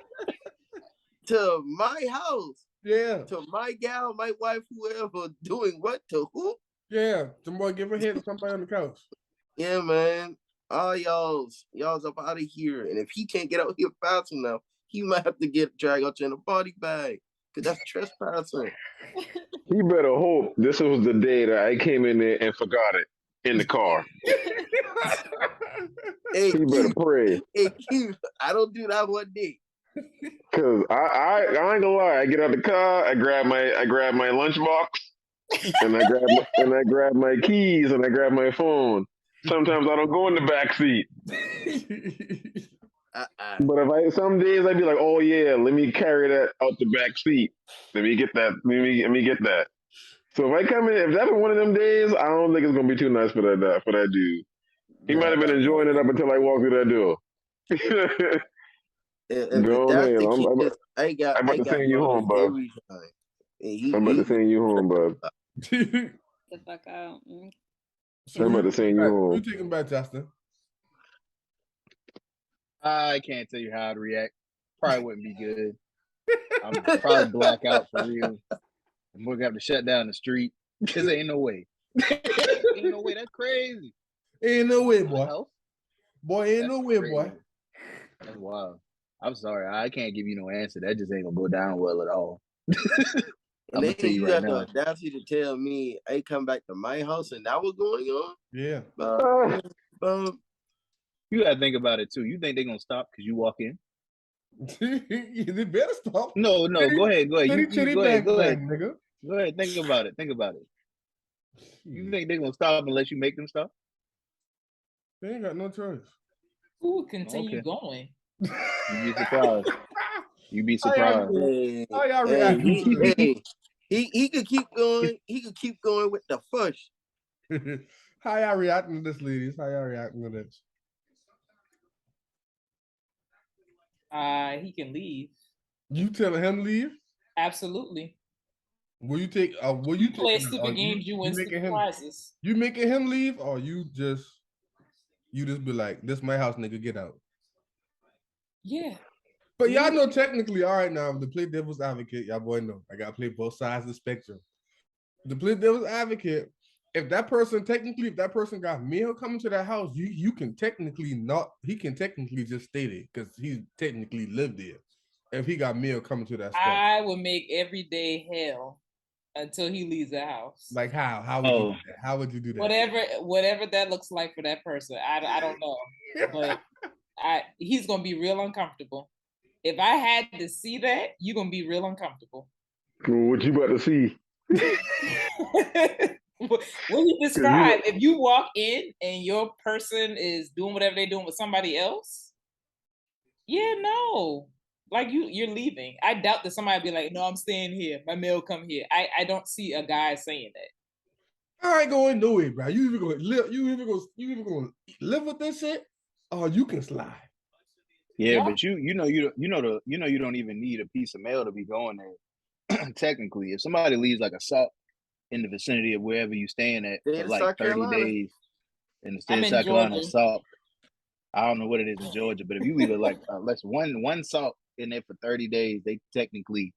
To my house. Yeah. To my gal, my wife, whoever, doing what to who? Yeah. Somebody give a head to somebody on the couch. Yeah, man. All y'all's up out of here. And if he can't get out here fast enough, he might have to get dragged out in a body bag. Because that's trespassing. You better hope this was the day that I came in there and forgot it in the car. Hey, you better pray. Hey, I don't do that one day. Cause I ain't gonna lie, I get out the car, I grab my lunchbox, and I grab my keys and I grab my phone. Sometimes I don't go in the back seat. But some days I'd be like, oh yeah, let me carry that out the back seat. Let me get that. Let me get that. So if I come in, if that's one of them days, I don't think it's gonna be too nice for that dude. He might have been enjoying it up until I walked through that door. I'm about to send you home, bub. I'm about to send you home, bub. The fuck out. I'm about to send you home. You taking back, Justin? I can't tell you how to react. Probably wouldn't be good. I'm probably black out for real. We're gonna have to shut down the street. Cause ain't no way. Ain't no way. That's crazy. Ain't no way, boy. Boy, ain't no way, crazy. Boy. That's wild. I'm sorry. I can't give you no answer. That just ain't gonna go down well at all. And then you got the audacity to tell me, "Hey, come back to my house," and that was going on. Yeah. You gotta think about it too. You think they're gonna stop because you walk in? They better stop. No. Go ahead. Go ahead. Go ahead. Nigga. Go ahead. Think about it. You think they're gonna stop unless you make them stop? They ain't got no choice. Who would continue going? You'd be surprised. You'd be surprised. How y'all reacting? He could keep going. He could keep going with the fush. How y'all reacting to this, ladies? How y'all reacting to this? He can leave. You telling him leave? Absolutely. Will you take? Will you play stupid games? You win stupid prizes. You making him leave, or you just be like, "This my house, nigga, get out." Yeah. But y'all know technically, all right now, to play devil's advocate, y'all boy know. I gotta play both sides of the spectrum. To play devil's advocate, if that person got mail coming to that house, you can technically he can technically just stay there because he technically lived there. If he got mail coming to that spot. I would make every day hell until he leaves the house. Like how? How would you do that? How would you do that? Whatever that looks like for that person. I don't know. But he's gonna be real uncomfortable. If I had to see that, you're gonna be real uncomfortable. What you about to see? What you described, if you walk in and your person is doing whatever they're doing with somebody else, no. Like you're leaving. I doubt that somebody be like, no, I'm staying here. My mail come here. I don't see a guy saying that. I ain't going nowhere, bro. You either gonna live with this shit or you can slide. Yeah, but you don't even need a piece of mail to be going there. Technically, if somebody leaves like a sock in the vicinity of wherever you staying at for like 30 days in the state of South Carolina, sock. I don't know what it is in Georgia, but if you leave it like less one sock in there for 30 days, they technically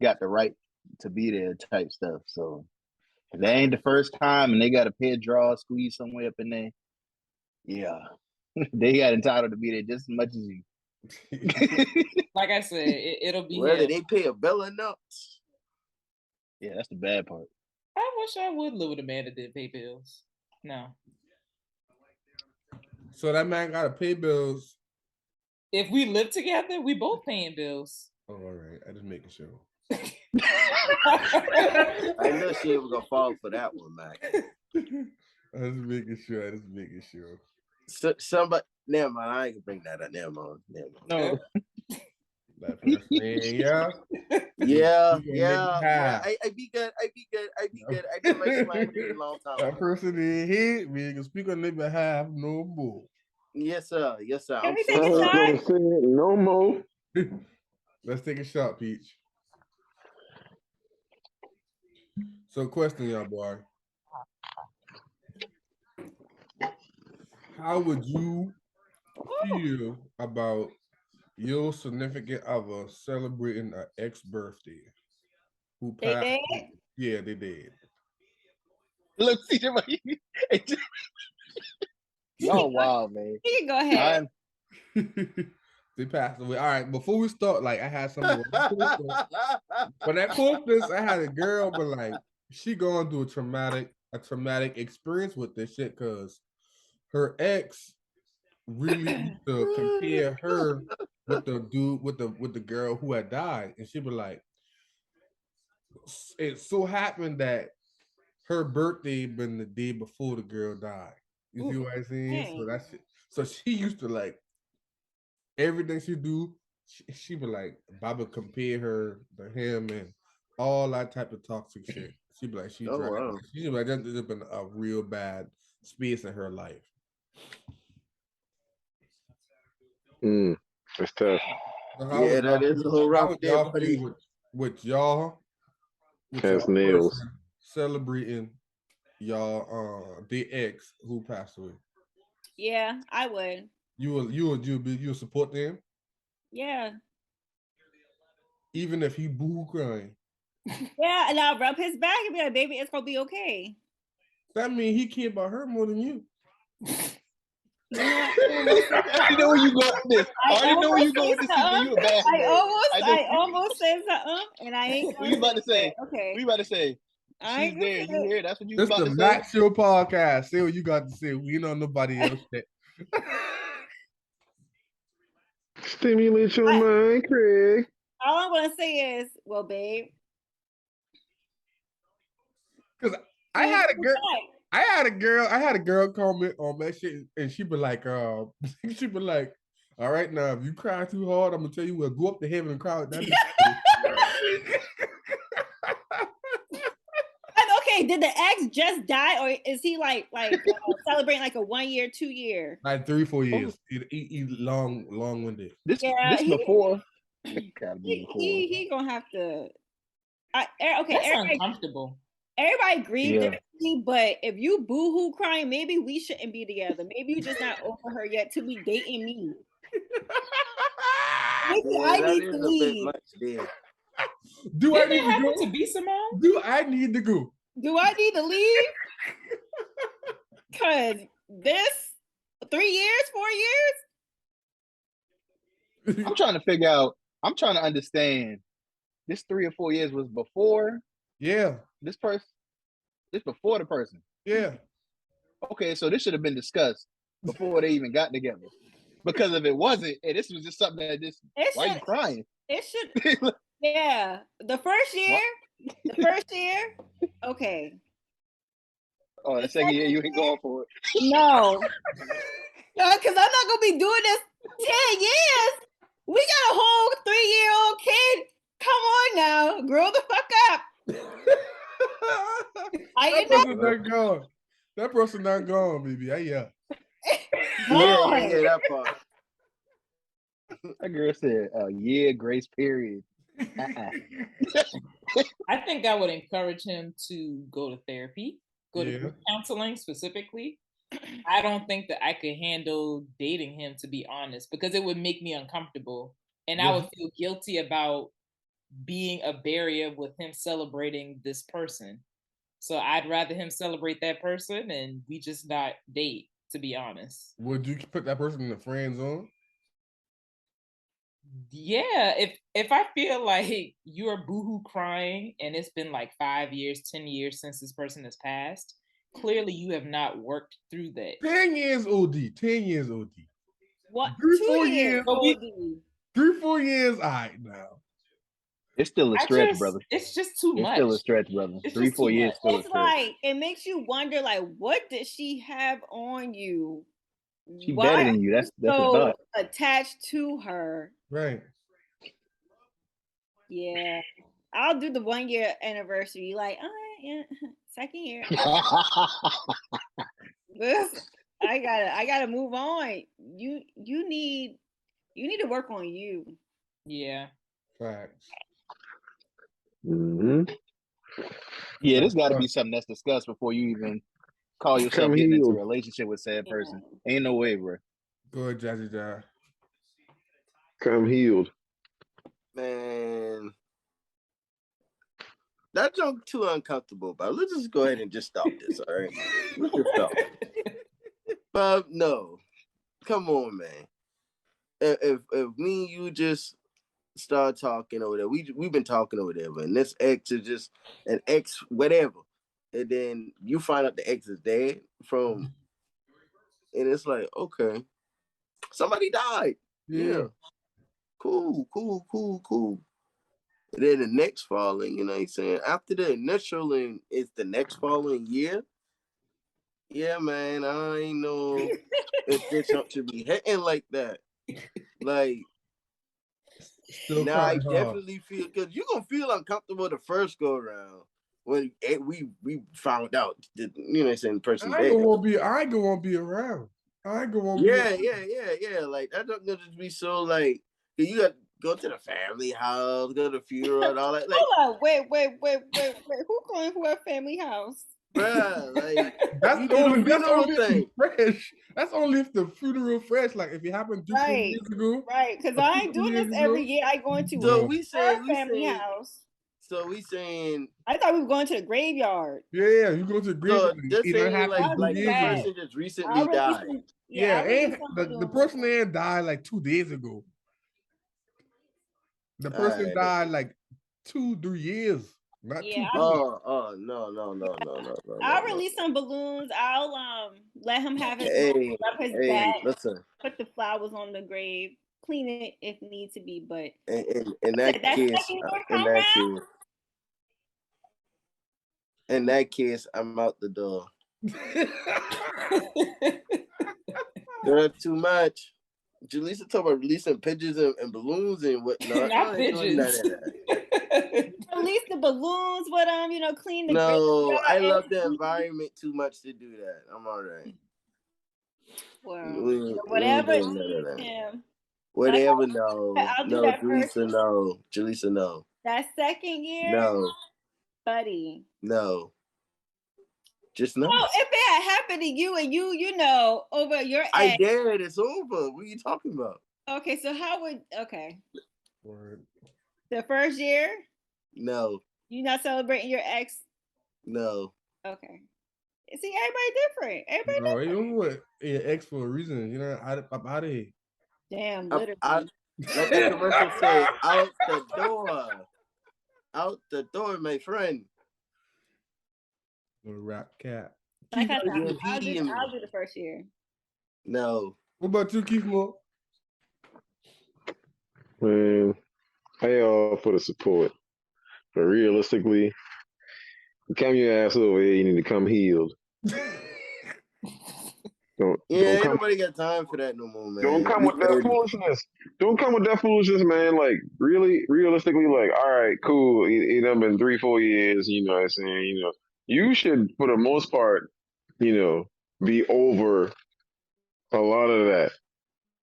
got the right to be there type stuff. So if that ain't the first time and they got a pair of drawers squeezed somewhere up in there, they got entitled to be there just as much as you. Like I said, it'll be whether they pay a bill or not. Yeah, that's the bad part. I wish I would live with a man that didn't pay bills. No. So that man gotta pay bills. If we live together, we both paying bills. Oh, all right. I just making sure. I know she was gonna fall for that one, Mac. I was making sure. So, somebody, never mind. I ain't gonna bring that up. Never mind. No. That person, yeah. I be good. I did my slime a long time. That person in here, we ain't gonna speak on their behalf no more. Yes, sir. Can we take a shot? No more. Let's take a shot, Peach. So, question, y'all, boy. How would you feel about your significant other celebrating an ex-birthday who passed? They did? Yeah, they did. Look, see them. Y'all wild, man. You can go ahead. They passed away. All right, before we start, like I had something. When I quote this, I had a girl, but like she going through a traumatic experience with this shit because her ex really used to compare her with the dude with the girl who had died, and she was like, it so happened that her birthday been the day before the girl died. You see what I'm saying? Dang. So that's it. So she used to like everything she do. She would like Baba compare her to him and all that type of toxic shit. She'd be like, she'd be like, that's been a real bad space in her life. It's tough. So that is a little rough there, buddy. With y'all celebrating y'all the ex who passed away. Yeah, I would. You support them? Yeah. Even if he boo crying. Yeah, and I'll rub his back and be like, baby, it's gonna be okay. That means he care about her more than you. I know where you go with this. I already know where you go with this. You a bad I almost said something, and I ain't. What you about to say? Okay. What you about to say? She's there. You hear? That's what you about to say. This the Max Show podcast. Say what you got to say. We know nobody else shit. Stimulate your mind, Craig. All I'm gonna say is, well, babe. Because I had a girl comment on that shit, and she be like, all right, now if you cry too hard, I'm gonna tell you we'll go up to heaven and cry with that. Okay, did the ex just die, or is he like celebrating like a 1 year, 2 year? Like 3-4 years. He long-winded. This before. He gonna have to. Okay, that's uncomfortable. Everybody grieved differently, but if you boo-hoo crying, maybe we shouldn't be together. Maybe you're just not over her yet to be dating me. I need to leave. Do I need to go? To be Simone? Do I need to go? Do I need to leave? Cause this 3 years, 4 years. I'm trying to figure out. I'm trying to understand. This 3 or 4 years was before. Yeah. This person. This before the person. Yeah. Okay, so this should have been discussed before they even got together. Because if it wasn't, and this was just something that just. Why are you crying? It should. Yeah, the first year. What? The first year. Okay. Oh, the second year you ain't going for it. No. Because I'm not gonna be doing this 10 years. We got a whole 3-year-old kid. Come on now, grow the fuck up. That person not gone. That person not gone, baby. Yeah, that part. That girl said a year grace period. I think I would encourage him to go to therapy, go to group counseling specifically. I don't think that I could handle dating him, to be honest, because it would make me uncomfortable. And I would feel guilty about being a barrier with him celebrating this person. So I'd rather him celebrate that person and we just not date, to be honest. Would you put that person in the friend zone? Yeah, if I feel like you're boohoo crying and it's been like 5 years, 10 years since this person has passed, clearly you have not worked through that. 10 years OD. 10 years OD. What? 3-4 years OD. 3-4 years, all right now. It's still a stretch, brother. It's just too much. It's still a stretch, brother. 3-4 years still a stretch. Like, it makes you wonder, like, what did she have on you? She better than you. That's so a thought. Attached to her. Right. Yeah. I'll do the 1 year anniversary. Like, all right, yeah. Second year. I gotta move on. You need to work on you. Yeah. Facts. Mm-hmm. Yeah, there's got to be something that's discussed before you even call yourself getting into a relationship with said person. Ain't no way, bro. Go ahead, Jazzy Jazz. Come healed. Man, that joke too uncomfortable, but let's just go ahead and just stop this, all right? Let's just stop. But no, come on, man. If me and you just start talking over there, we've been talking over there, and this ex is just an ex whatever, and then you find out the ex is dead from, and it's like, okay, somebody died. Yeah. Cool. And then the next following, you know what I'm saying? After the initial and it's the next following year. Yeah, man, I ain't know if this should be hitting like that. Like, now I definitely feel, because you're going to feel uncomfortable the first go around when we found out that, you know what I'm saying, the person I ain't gonna want to be around. I ain't gonna Yeah. Like, that's not going to just be so, like, you got to go to the family house, go to the funeral and all that. Like, hold on, wait. Who going to a family house? Bruh, like, that's only fresh. That's only if the funeral fresh. Like, if it happened 2 years ago. Right, because I ain't doing this every year. I going to family house. So we saying, I thought we were going to the graveyard. Yeah, you go to the graveyard. So just saying like the person just recently died. And the person there died like 2 days ago. The person died like 2-3 years. Not 2 days. No. I'll release some balloons. I'll let him have his back. Listen. Put the flowers on the grave. Clean it if need to be, but in that case, I'm out the door. Girl, too much. Julissa talk about releasing pictures and balloons and whatnot. Not pigeons. Release the balloons with them, clean the No, I love the environment too much to do that. I'm all right. Well, whatever. Whatever, no. No, Julissa, no. That second year? No. Buddy. No. Just no. Oh, if it had happened to you and you over your ex. I did. It's over. What are you talking about? Okay, so how would Word. the first year? No. You not celebrating your ex? No. Okay. See, everybody different. Everybody different. You what? Yeah, ex for a reason. You know, I'm out of here. Damn, literally. Like the commercial say, out the door. Out the door, my friend. Little rap cat. Like I said, I'll do the first year. No. What about you, Keith Moore? Man, I all for the support. But realistically, come your ass over here, you need to come healed. Ain't nobody got time for that no more, man. Don't come with that foolishness. Don't come with that foolishness, man. Like, really, realistically, like, all right, cool. It done been 3-4 years, you know what I'm saying? You know, you should, for the most part, you know, be over a lot of that.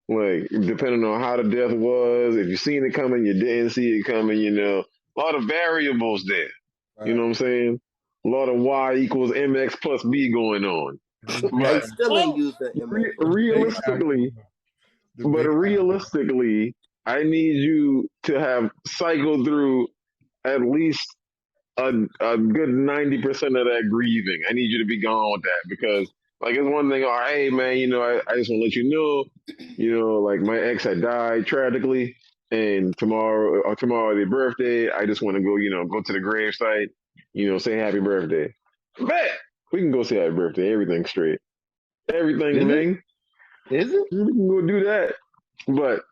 Like, depending on how the death was, if you seen it coming, you didn't see it coming, you know, a lot of variables there. Right. You know what I'm saying? A lot of Y equals MX plus B going on. I still ain't used that MX. Realistically, I need you to have cycled through at least a good 90% of that grieving. I need you to be gone with that because, like, it's one thing. Oh, hey, man, you know, I just want to let you know, like my ex had died tragically, and tomorrow their birthday. I just want to go, you know, go to the gravesite, you know, say happy birthday. Bet we can go say happy birthday. Everything's straight. Everything, man. Is it? We can go do that. But,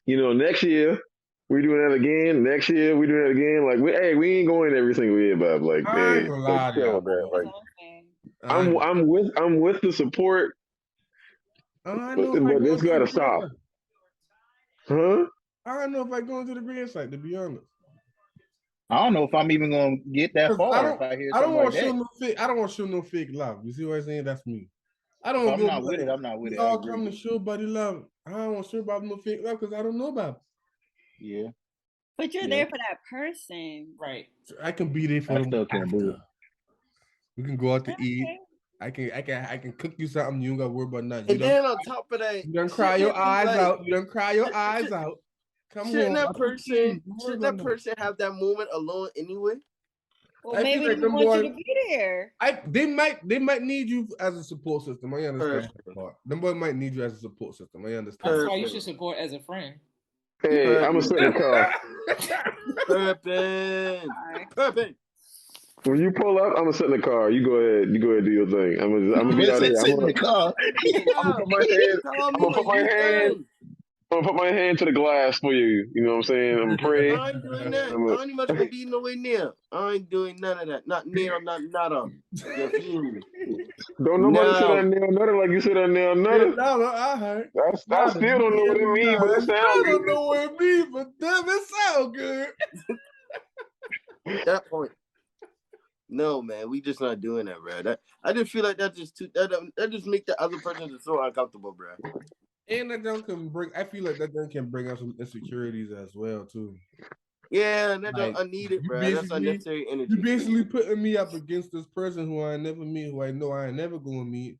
you know, next year, we doing that again. Next year, we doing that again. Like, we ain't going every single year, Bob. Like, I ain't gonna lie to you. Like, I'm with the support, but it's gotta stop. Huh? I don't know if I go into the gravesite, to be honest. I don't know if I'm even gonna get that far. I don't want to show no fake. I don't want to show no fake love. You see what I'm saying? That's me. I don't. I'm not with it. I'm not with it. Y'all come to show buddy love. I don't want to show about no fake love because I don't know about it. Yeah. But you're there for that person, right? I can be there for them. Still can't do it. We can go out to eat. I can cook you something. You don't gotta worry about nothing. And then on top of that, you don't cry your eyes out. You don't cry your eyes out. Shouldn't that person have that moment alone anyway? Well, maybe they want you to be there. They might need you as a support system. I understand that part. Them boys might need you as a support system. I understand. That's why you should support as a friend. Hey, I'm gonna sit in the car. Purpin. When you pull up, I'm gonna sit in the car. You go ahead. Do your thing. I'm gonna be out there. Sit in the car. I'm gonna put my hand to the glass for you. You know what I'm saying? I'm gonna pray. I ain't doing that. I ain't much gonna be nowhere near. I ain't doing none of that. Not near, not nada. You feel me? Don't nobody sit on nail nutter like you sit on nail nutter. No, I heard. I still don't know what it means, but it sounds good. I don't know what it means, but damn, it sounds good. That point. No, man, we just not doing that, bro. I just feel like that just make the other person just so uncomfortable, bro. And I feel like that can bring up some insecurities as well too. Yeah, and I need it, bro. That's unnecessary energy. You basically putting me up against this person who I never meet, who I know I ain't never gonna meet,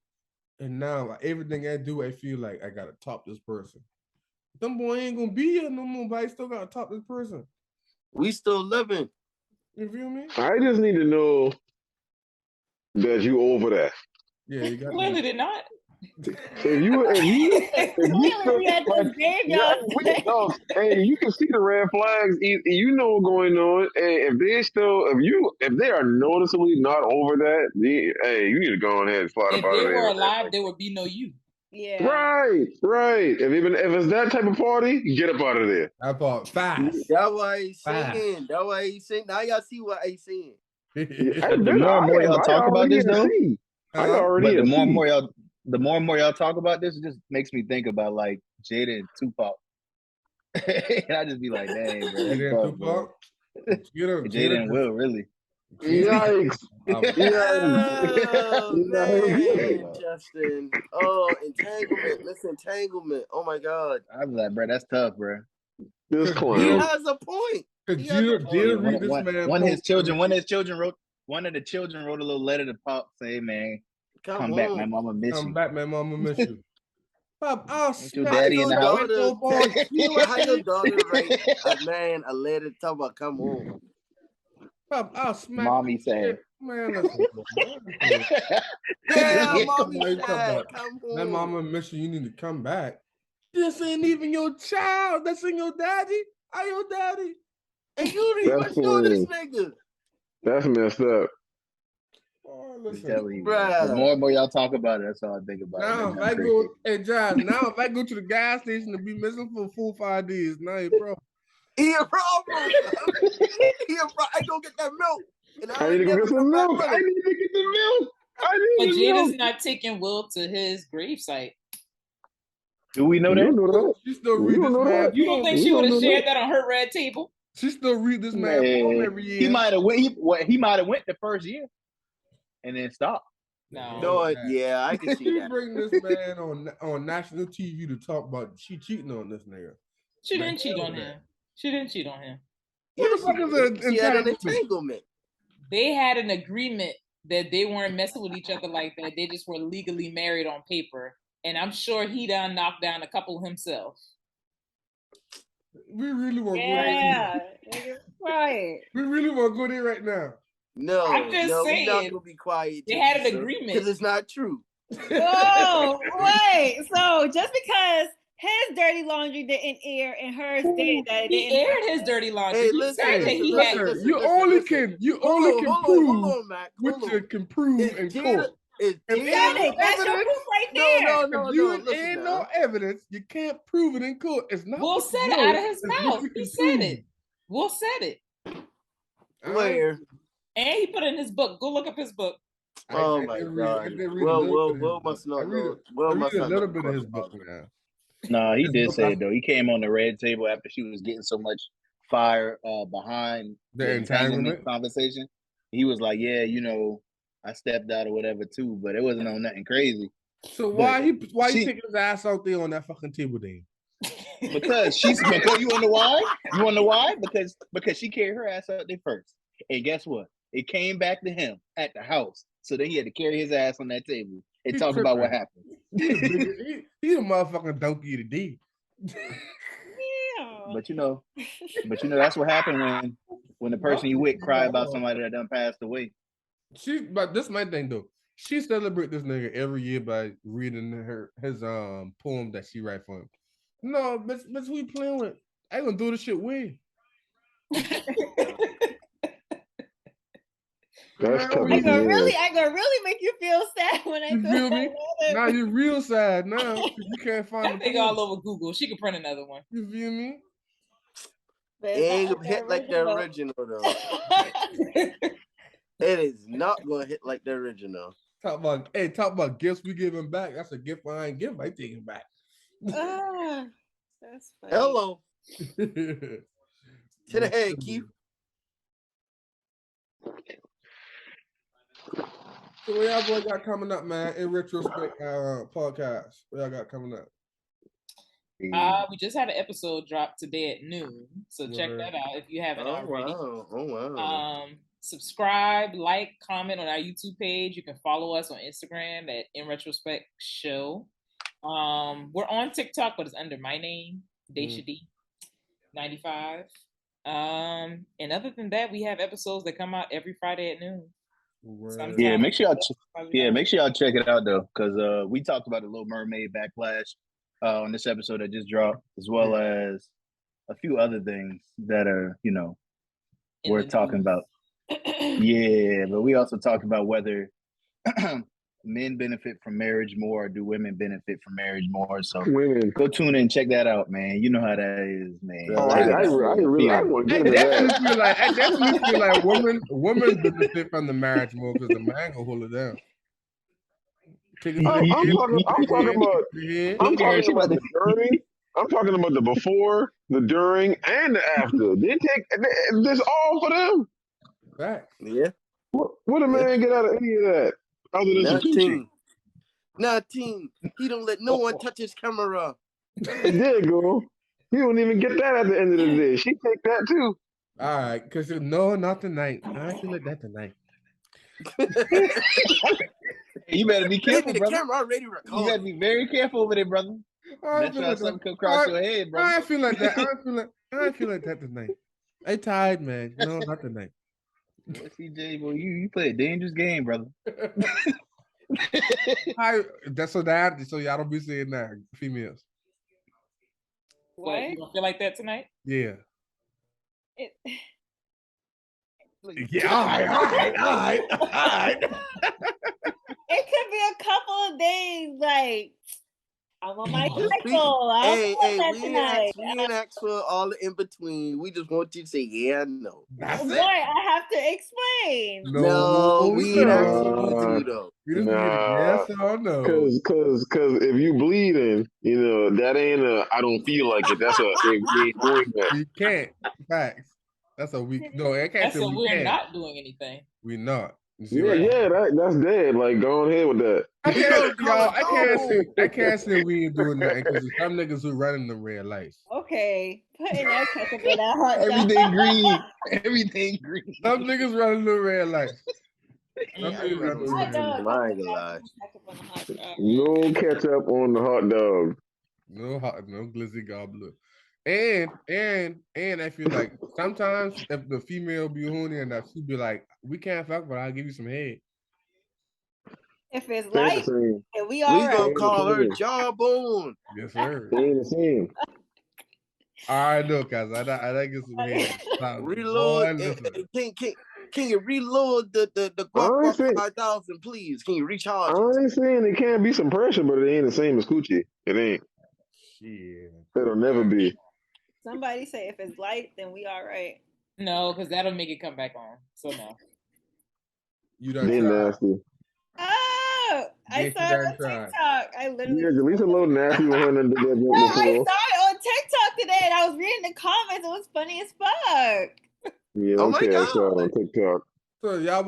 and now everything I do, I feel like I gotta top this person. Them boy ain't gonna be here no more, but I still gotta top this person. We still living. You feel me? I just need to know that you over that. Yeah, you got clearly did not. Hey, you can see the red flags. You know what's going on. And if they are noticeably not over that, you need to go ahead and slide up out of there. If they were alive, there would be no you. Yeah. Right. If it's that type of party, get up out of there. I thought fast. That's why he's singing. That's why he's singing. Now y'all see what he's saying. The more and more y'all talk about this, though, the more and more y'all talk about this, it just makes me think about like Jada and Tupac. And I just be like, dang, bro. Jada and Tupac? Jada and Will, really. Yikes. Oh, man, Justin. Oh, entanglement. Listen, entanglement. Oh, my God. I was like, bro, that's tough, bro. This clown. He has a point. One of the children wrote a little letter to Pop saying, man, come back, my mama miss you. Come back, my mama miss you. Pop, I'll your daddy in the house. How your daughter write a man a letter talk about come home? Pop, I'll smack. Mommy said, man, listen. Yeah, mommy said, come home. That mama mission, you need to come back. This ain't even your child. That's in your daddy. I your daddy. And you didn't even know this nigga. That's messed up. Oh, listen, the more and more y'all talk about it, that's all I think about. Now, if I go, hey, Josh, now if I go to the gas station to be missing for a full 5 days, now you're problem. He a problem. I go get that milk. And I need to go get some milk. I need to get the milk. But Jada's not taking Will to his gravesite. Do we know that? She still read this man. You don't think she would have shared that on her red table? She still read this man poem every year. He might have went. He might have went the first year, and then stopped. No, yeah, I can see that. She bring this man on national TV to talk about she cheating on this nigga. She didn't cheat on him. She didn't cheat on him. What the fuck is an entanglement? They had an agreement that they weren't messing with each other like that. They just were legally married on paper. And I'm sure he done knocked down a couple himself. We really want to go there. Right. We really want to go there right now. No, I'm just saying. We're not going to be quiet. They had an agreement. Because it's not true. Oh, wait. So just because his dirty laundry didn't air and hers did, that he aired his dirty laundry. Hey, listen, you only can prove what you can prove in court. That's your proof right there. No. If ain't no evidence, you can't prove it in court. It's not. Will said it out of his mouth. He said it. Will said it. Where? And he put it in his book. Go look up his book. Oh my God. Will must not know. Will must not know. A little bit of his book now. No, he did say it though. He came on the red table after she was getting so much fire behind the entanglement conversation. He was like, "Yeah, I stepped out or whatever too, but it wasn't on nothing crazy." So why he taking his ass out there on that fucking table then? Because you wanna know why? You wanna know why? Because she carried her ass out there first. And guess what? It came back to him at the house. So then he had to carry his ass on that table and talk about what happened. He a motherfucking donkey today. Yeah. But that's what happened when the person you with cry about somebody that done passed away. But this is my thing though. She celebrate this nigga every year by reading his poem that she write for him. No, bitch, we playing with. I ain't gonna do this shit with. That's tough. I gonna really make you feel sad when I feel me. Now you're real sad now. You can't find. That thing all over Google. She could print another one. You feel me? It ain't gonna hit like the original though. It is not gonna hit like the original. Talk about gifts we giving back. That's a gift I ain't give. I take it back. That's funny. Hello. To the head, Keith. So what y'all boys got coming up, man? In retrospect, podcast. What y'all got coming up? We just had an episode drop today at noon, so check that out if you haven't already. Wow. Subscribe, like, comment on our YouTube page. You can follow us on Instagram at Inretrospect Show. We're on TikTok, but it's under my name, Daisha D 95. And other than that, we have episodes that come out every Friday at noon. Yeah, make sure y'all check it out though, because we talked about the Little Mermaid backlash on this episode that just dropped, as well as a few other things that are worth talking about. Yeah, but we also talked about whether men benefit from marriage more, or do women benefit from marriage more? So go tune in and check that out, man. You know how that is, man. Oh, I definitely feel like women benefit from the marriage more because the man gonna hold it down. I'm talking about the during. I'm talking about the before, the during, and the after. They take this all for them. Right. Yeah. What a man get out of any of that? Other than 19. He don't let no one touch his camera. There you go. He don't even get that at the end of the day. She take that too. All right, because no, not tonight. I feel like that tonight. You better be careful, the brother. camera already recording. You better be very careful over there, brother. That's why something come across your head, brother. I feel like that. I feel like that tonight. I tired, man. No, not tonight. Well, CJ, boy, you play a dangerous game, brother. So y'all don't be saying that, females. What? You don't feel like that tonight? Yeah. Yeah, all right. It could be a couple of days, like I'm on my cycle. We ain't ask for all the in between. We just want you to say yeah, no. That's it. I have to explain. No, we ain't asking you to though. You just need a yes or no. Cause if you bleeding, that ain't I don't feel like it. That's we ain't doing that. You can't. Facts. That's a weak. No, I can't say we're not doing anything. We're not. Yeah, that's dead. Like, go ahead with that. I can't say we ain't doing nothing because there's some niggas who running the red lights. Okay, putting that ketchup in that hot dog. Everything green. Some niggas running the red lights. No ketchup on the hot dog. No glizzy gobbler. And I feel like sometimes if the female be horny enough, she be like, we can't fuck, but I'll give you some head. If it's light, and we gonna call her jawbone. Yes, sir. They ain't the same. All right, look, guys, I get some head. Reload. Can you reload the Guap 5000, please? Can you recharge? I ain't saying it can't be some pressure, but it ain't the same as coochie. It ain't. Shit. It'll never be. Somebody say if it's light, then we all right. No, because that'll make it come back on. So no. You done tried. Nasty. Oh, I saw it on TikTok. I literally. Yeah, Jaleesa a little nasty when her did that before. No, I saw it on TikTok today, and I was reading the comments. It was funny as fuck. Yeah, okay, I saw it on TikTok. So if y'all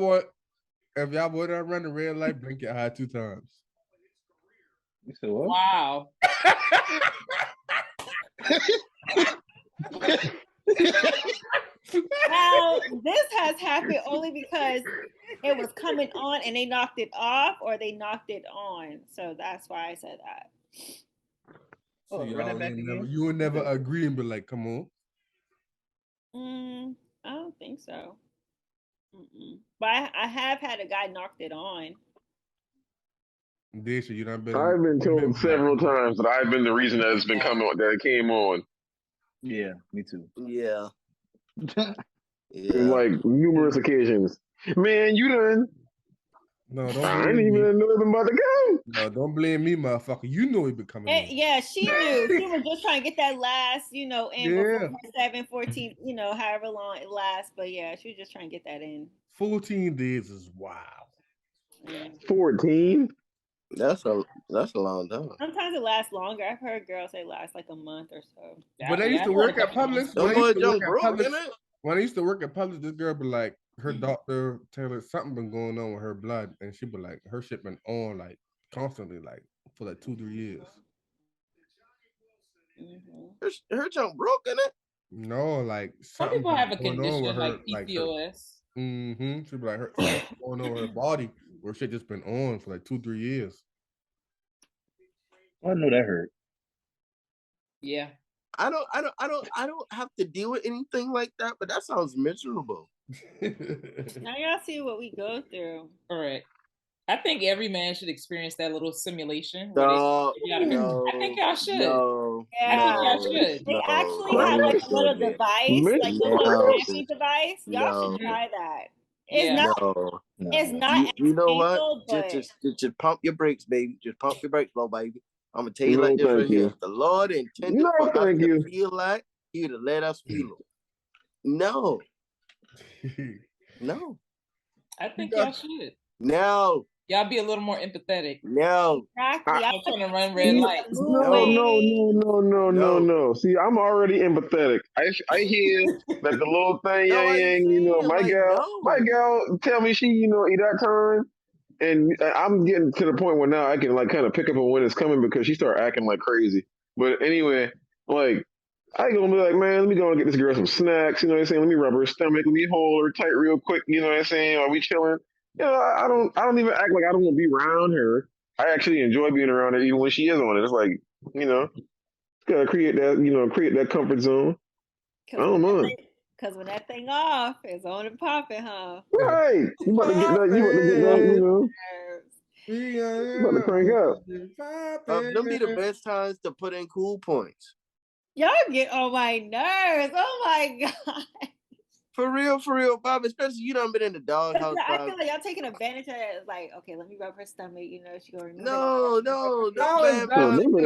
boy done run the red light, blink your eye 2 times. You said what? Wow. Now, this has happened only because it was coming on and they knocked it off or they knocked it on. So that's why I said that. So you would never agree and be like, come on. I don't think so. But I have had a guy knocked it on. I've been told several times that I've been the reason that it's been coming on, that it came on. Yeah, me too. Yeah. Like numerous occasions. Man, you done. No, don't. I didn't even know them about to go. No, don't blame me, motherfucker. You know it be coming on. Yeah, she knew. She was just trying to get that last, in before 7, 14, however long it lasts. But yeah, she was just trying to get that in. 14 days is wow. 14? That's a long time. Sometimes it lasts longer. I've heard girls say it lasts like a month or so. When I used to work at Publix, when I used to work at Publix, this girl be like, her doctor tell her something been going on with her blood, and she be like, her shit been on like constantly, like for like 2-3 years. Her junk broke, in it? No, like some people have a condition like PCOS. She be like, her going on her body where shit just been on for like 2-3 years. I know that hurt. Yeah. I don't have to deal with anything like that, but that sounds miserable. Now y'all see what we go through. All right. I think every man should experience that little simulation. I think y'all should. No, yeah. I think y'all should. They actually have like a little device, like a little fancy device. Y'all should try that. It's not. It's not. You know what? But... Just pump your brakes, baby. Just pump your brakes, little baby. I'm gonna tell you like this right here. If the Lord intended for us to feel like, He would have let us feel it. No. No. I think y'all should. No. Y'all be a little more empathetic. No. Exactly. I'm trying to run red lights. No. See, I'm already empathetic. I hear that the little thing, my gal tell me she, at that time. And I'm getting to the point where now I can like kind of pick up on when it's coming because she started acting like crazy. But anyway, like I gonna be like, man, let me go and get this girl some snacks. You know what I'm saying? Let me rub her stomach. Let me hold her tight real quick. You know what I'm saying? Are we chilling? I don't even act like I don't want to be around her. I actually enjoy being around her even when she is on it. It's like, gotta create that comfort zone. I don't know. Because when that thing off, it's on and popping, huh? Right. You about to get that, you about to crank up. Them be the best times to put in cool points. Y'all get on my nerves. Oh my God. For real, Bob. Especially you done been in the doghouse. I feel like y'all taking advantage of it. Like, okay, let me rub her stomach. She gonna remember. No, remember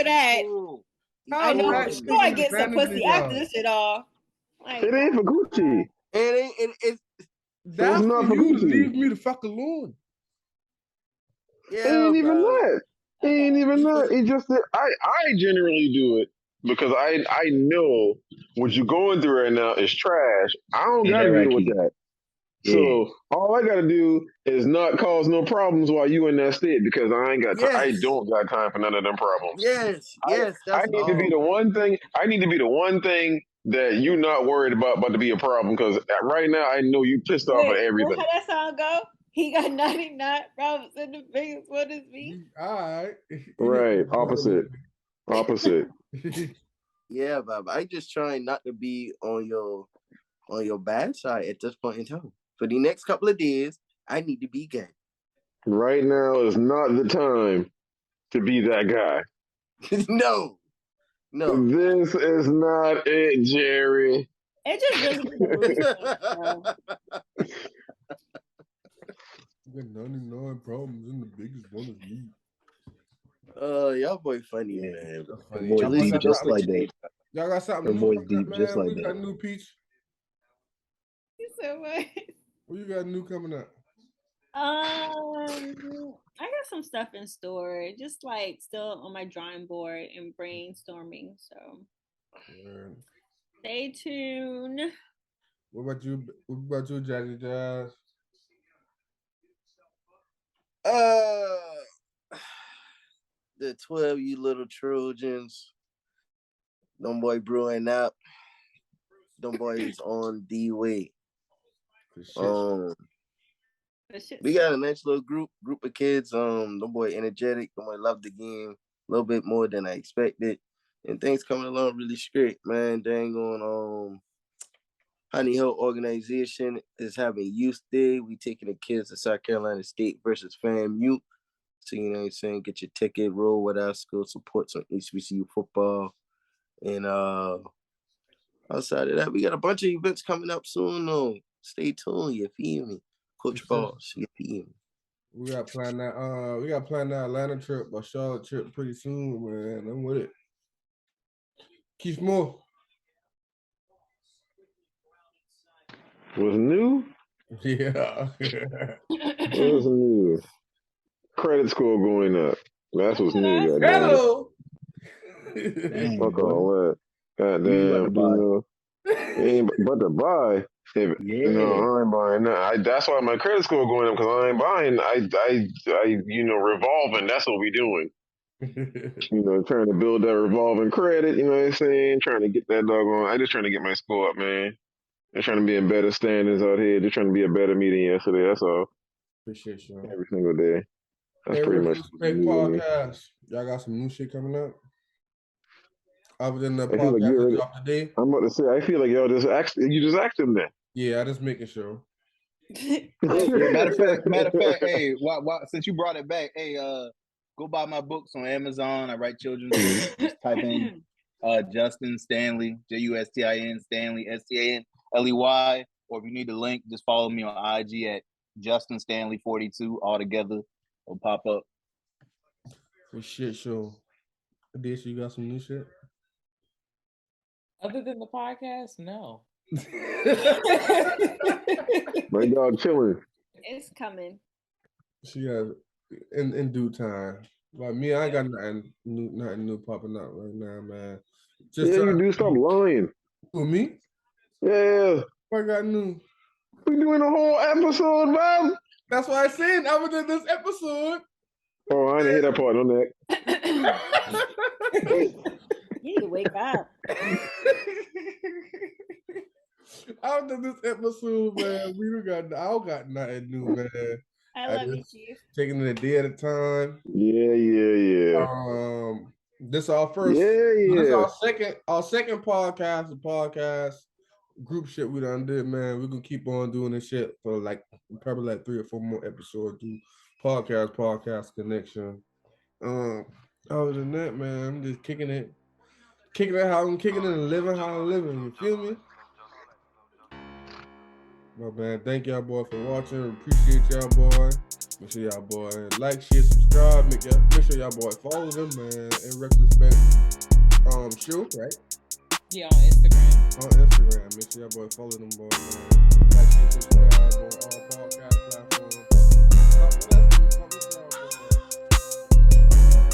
that. I know I get some pussy after this shit off. Like, it ain't for Gucci. It's that's not for you to leave me the fuck alone. Yeah, it ain't even that. It ain't even that. It just that I generally do it because I know what you're going through right now is trash. I don't gotta deal with that. Yeah. So all I gotta do is not cause no problems while you in that state because I ain't got I don't got time for none of them problems. Yes. I need to be the one thing. I need to be the one thing that you're not worried about to be a problem because right now I know you pissed off at everything. How that song go? He got 99 problems and the biggest one is me. All right. Right. Opposite. Yeah, Bob. I just trying not to be on your bad side at this point in time. For the next couple of days, I need to be gay. Right now is not the time to be that guy. No. This is not it, Jerry. It just really Got 99 problems and the biggest one is me. Y'all boy funny, man. Boy deep just like that. Y'all got something new? Boy deep just like that. Got new Peach. You said what? What you got new coming up? I got some stuff in store. Just like still on my drawing board and brainstorming. So stay tuned. What about you, Jazzy Jazz? The 12 you little Trojans. Them boy brewing up. Them boys on the way. We got a nice little group of kids. Them boy energetic. Them boy love the game a little bit more than I expected. And things coming along really straight, man. Dang on Honey Hill organization is having youth day. We taking the kids to South Carolina State versus FAMU. So, you know what I'm saying? Get your ticket, roll with us, go support some HBCU football. And outside of that, we got a bunch of events coming up soon, though. Stay tuned, you feel me? Coach Boss, you feel me? We got planned that Atlanta trip or Charlotte trip pretty soon, man. I'm with it. Keith Moore. What's new? Yeah. What's new? Credit score going up. That's what's new. Hello. Fuck all that. Goddamn. Ain't but to buy. No, I ain't buying that. That's why my credit score going up because I ain't buying. I revolving. That's what we doing. Trying to build that revolving credit. You know what I'm saying? Trying to get that doggone. I just trying to get my score up, man. They're trying to be in better standings out here. They're trying to be a better me than yesterday. That's all. Appreciate you. Every single day. That's pretty much. Podcast. Y'all got some new shit coming up? Other than the podcast like off today? I'm about to say, I feel like y'all just asked them that. Yeah, I just making sure. Matter of fact, hey, since you brought it back, hey, go buy my books on Amazon. I write children's books. Just type in Justin Stanley, Justin Stanley, STANLEY. Or if you need the link, just follow me on IG at Justin Stanley 42 all together. It'll pop up. For shit show. Adish, you got some new shit? Other than the podcast, no. My dog chilling. It's coming. She has in due time. Like me, I ain't got nothing new popping up right now, man. You do stop lying. Who, me? Yeah. What I got new? We doing a whole episode, Bob. That's what I said. Other than this episode. Oh, I didn't hear that part on that. You need to wake up. After this episode, man, I don't got nothing new, man. I love you, Chief. Taking it a day at a time. Yeah. This our first. This our second podcast. The podcast group shit we done did, man. We're gonna keep on doing this shit for probably 3 or 4 more episodes. Do podcast connection. Other than that, man, I'm just kicking it how I'm kicking it and living how I'm living. You feel me? Well, man, thank y'all boy for watching. Appreciate y'all boy. Make sure y'all boy like, share, subscribe. Make sure y'all boy follow them, man. Inretrospect show, right? Yeah, on Instagram. Make sure y'all boy follow them, boy, man. Like, share, subscribe on all podcasts.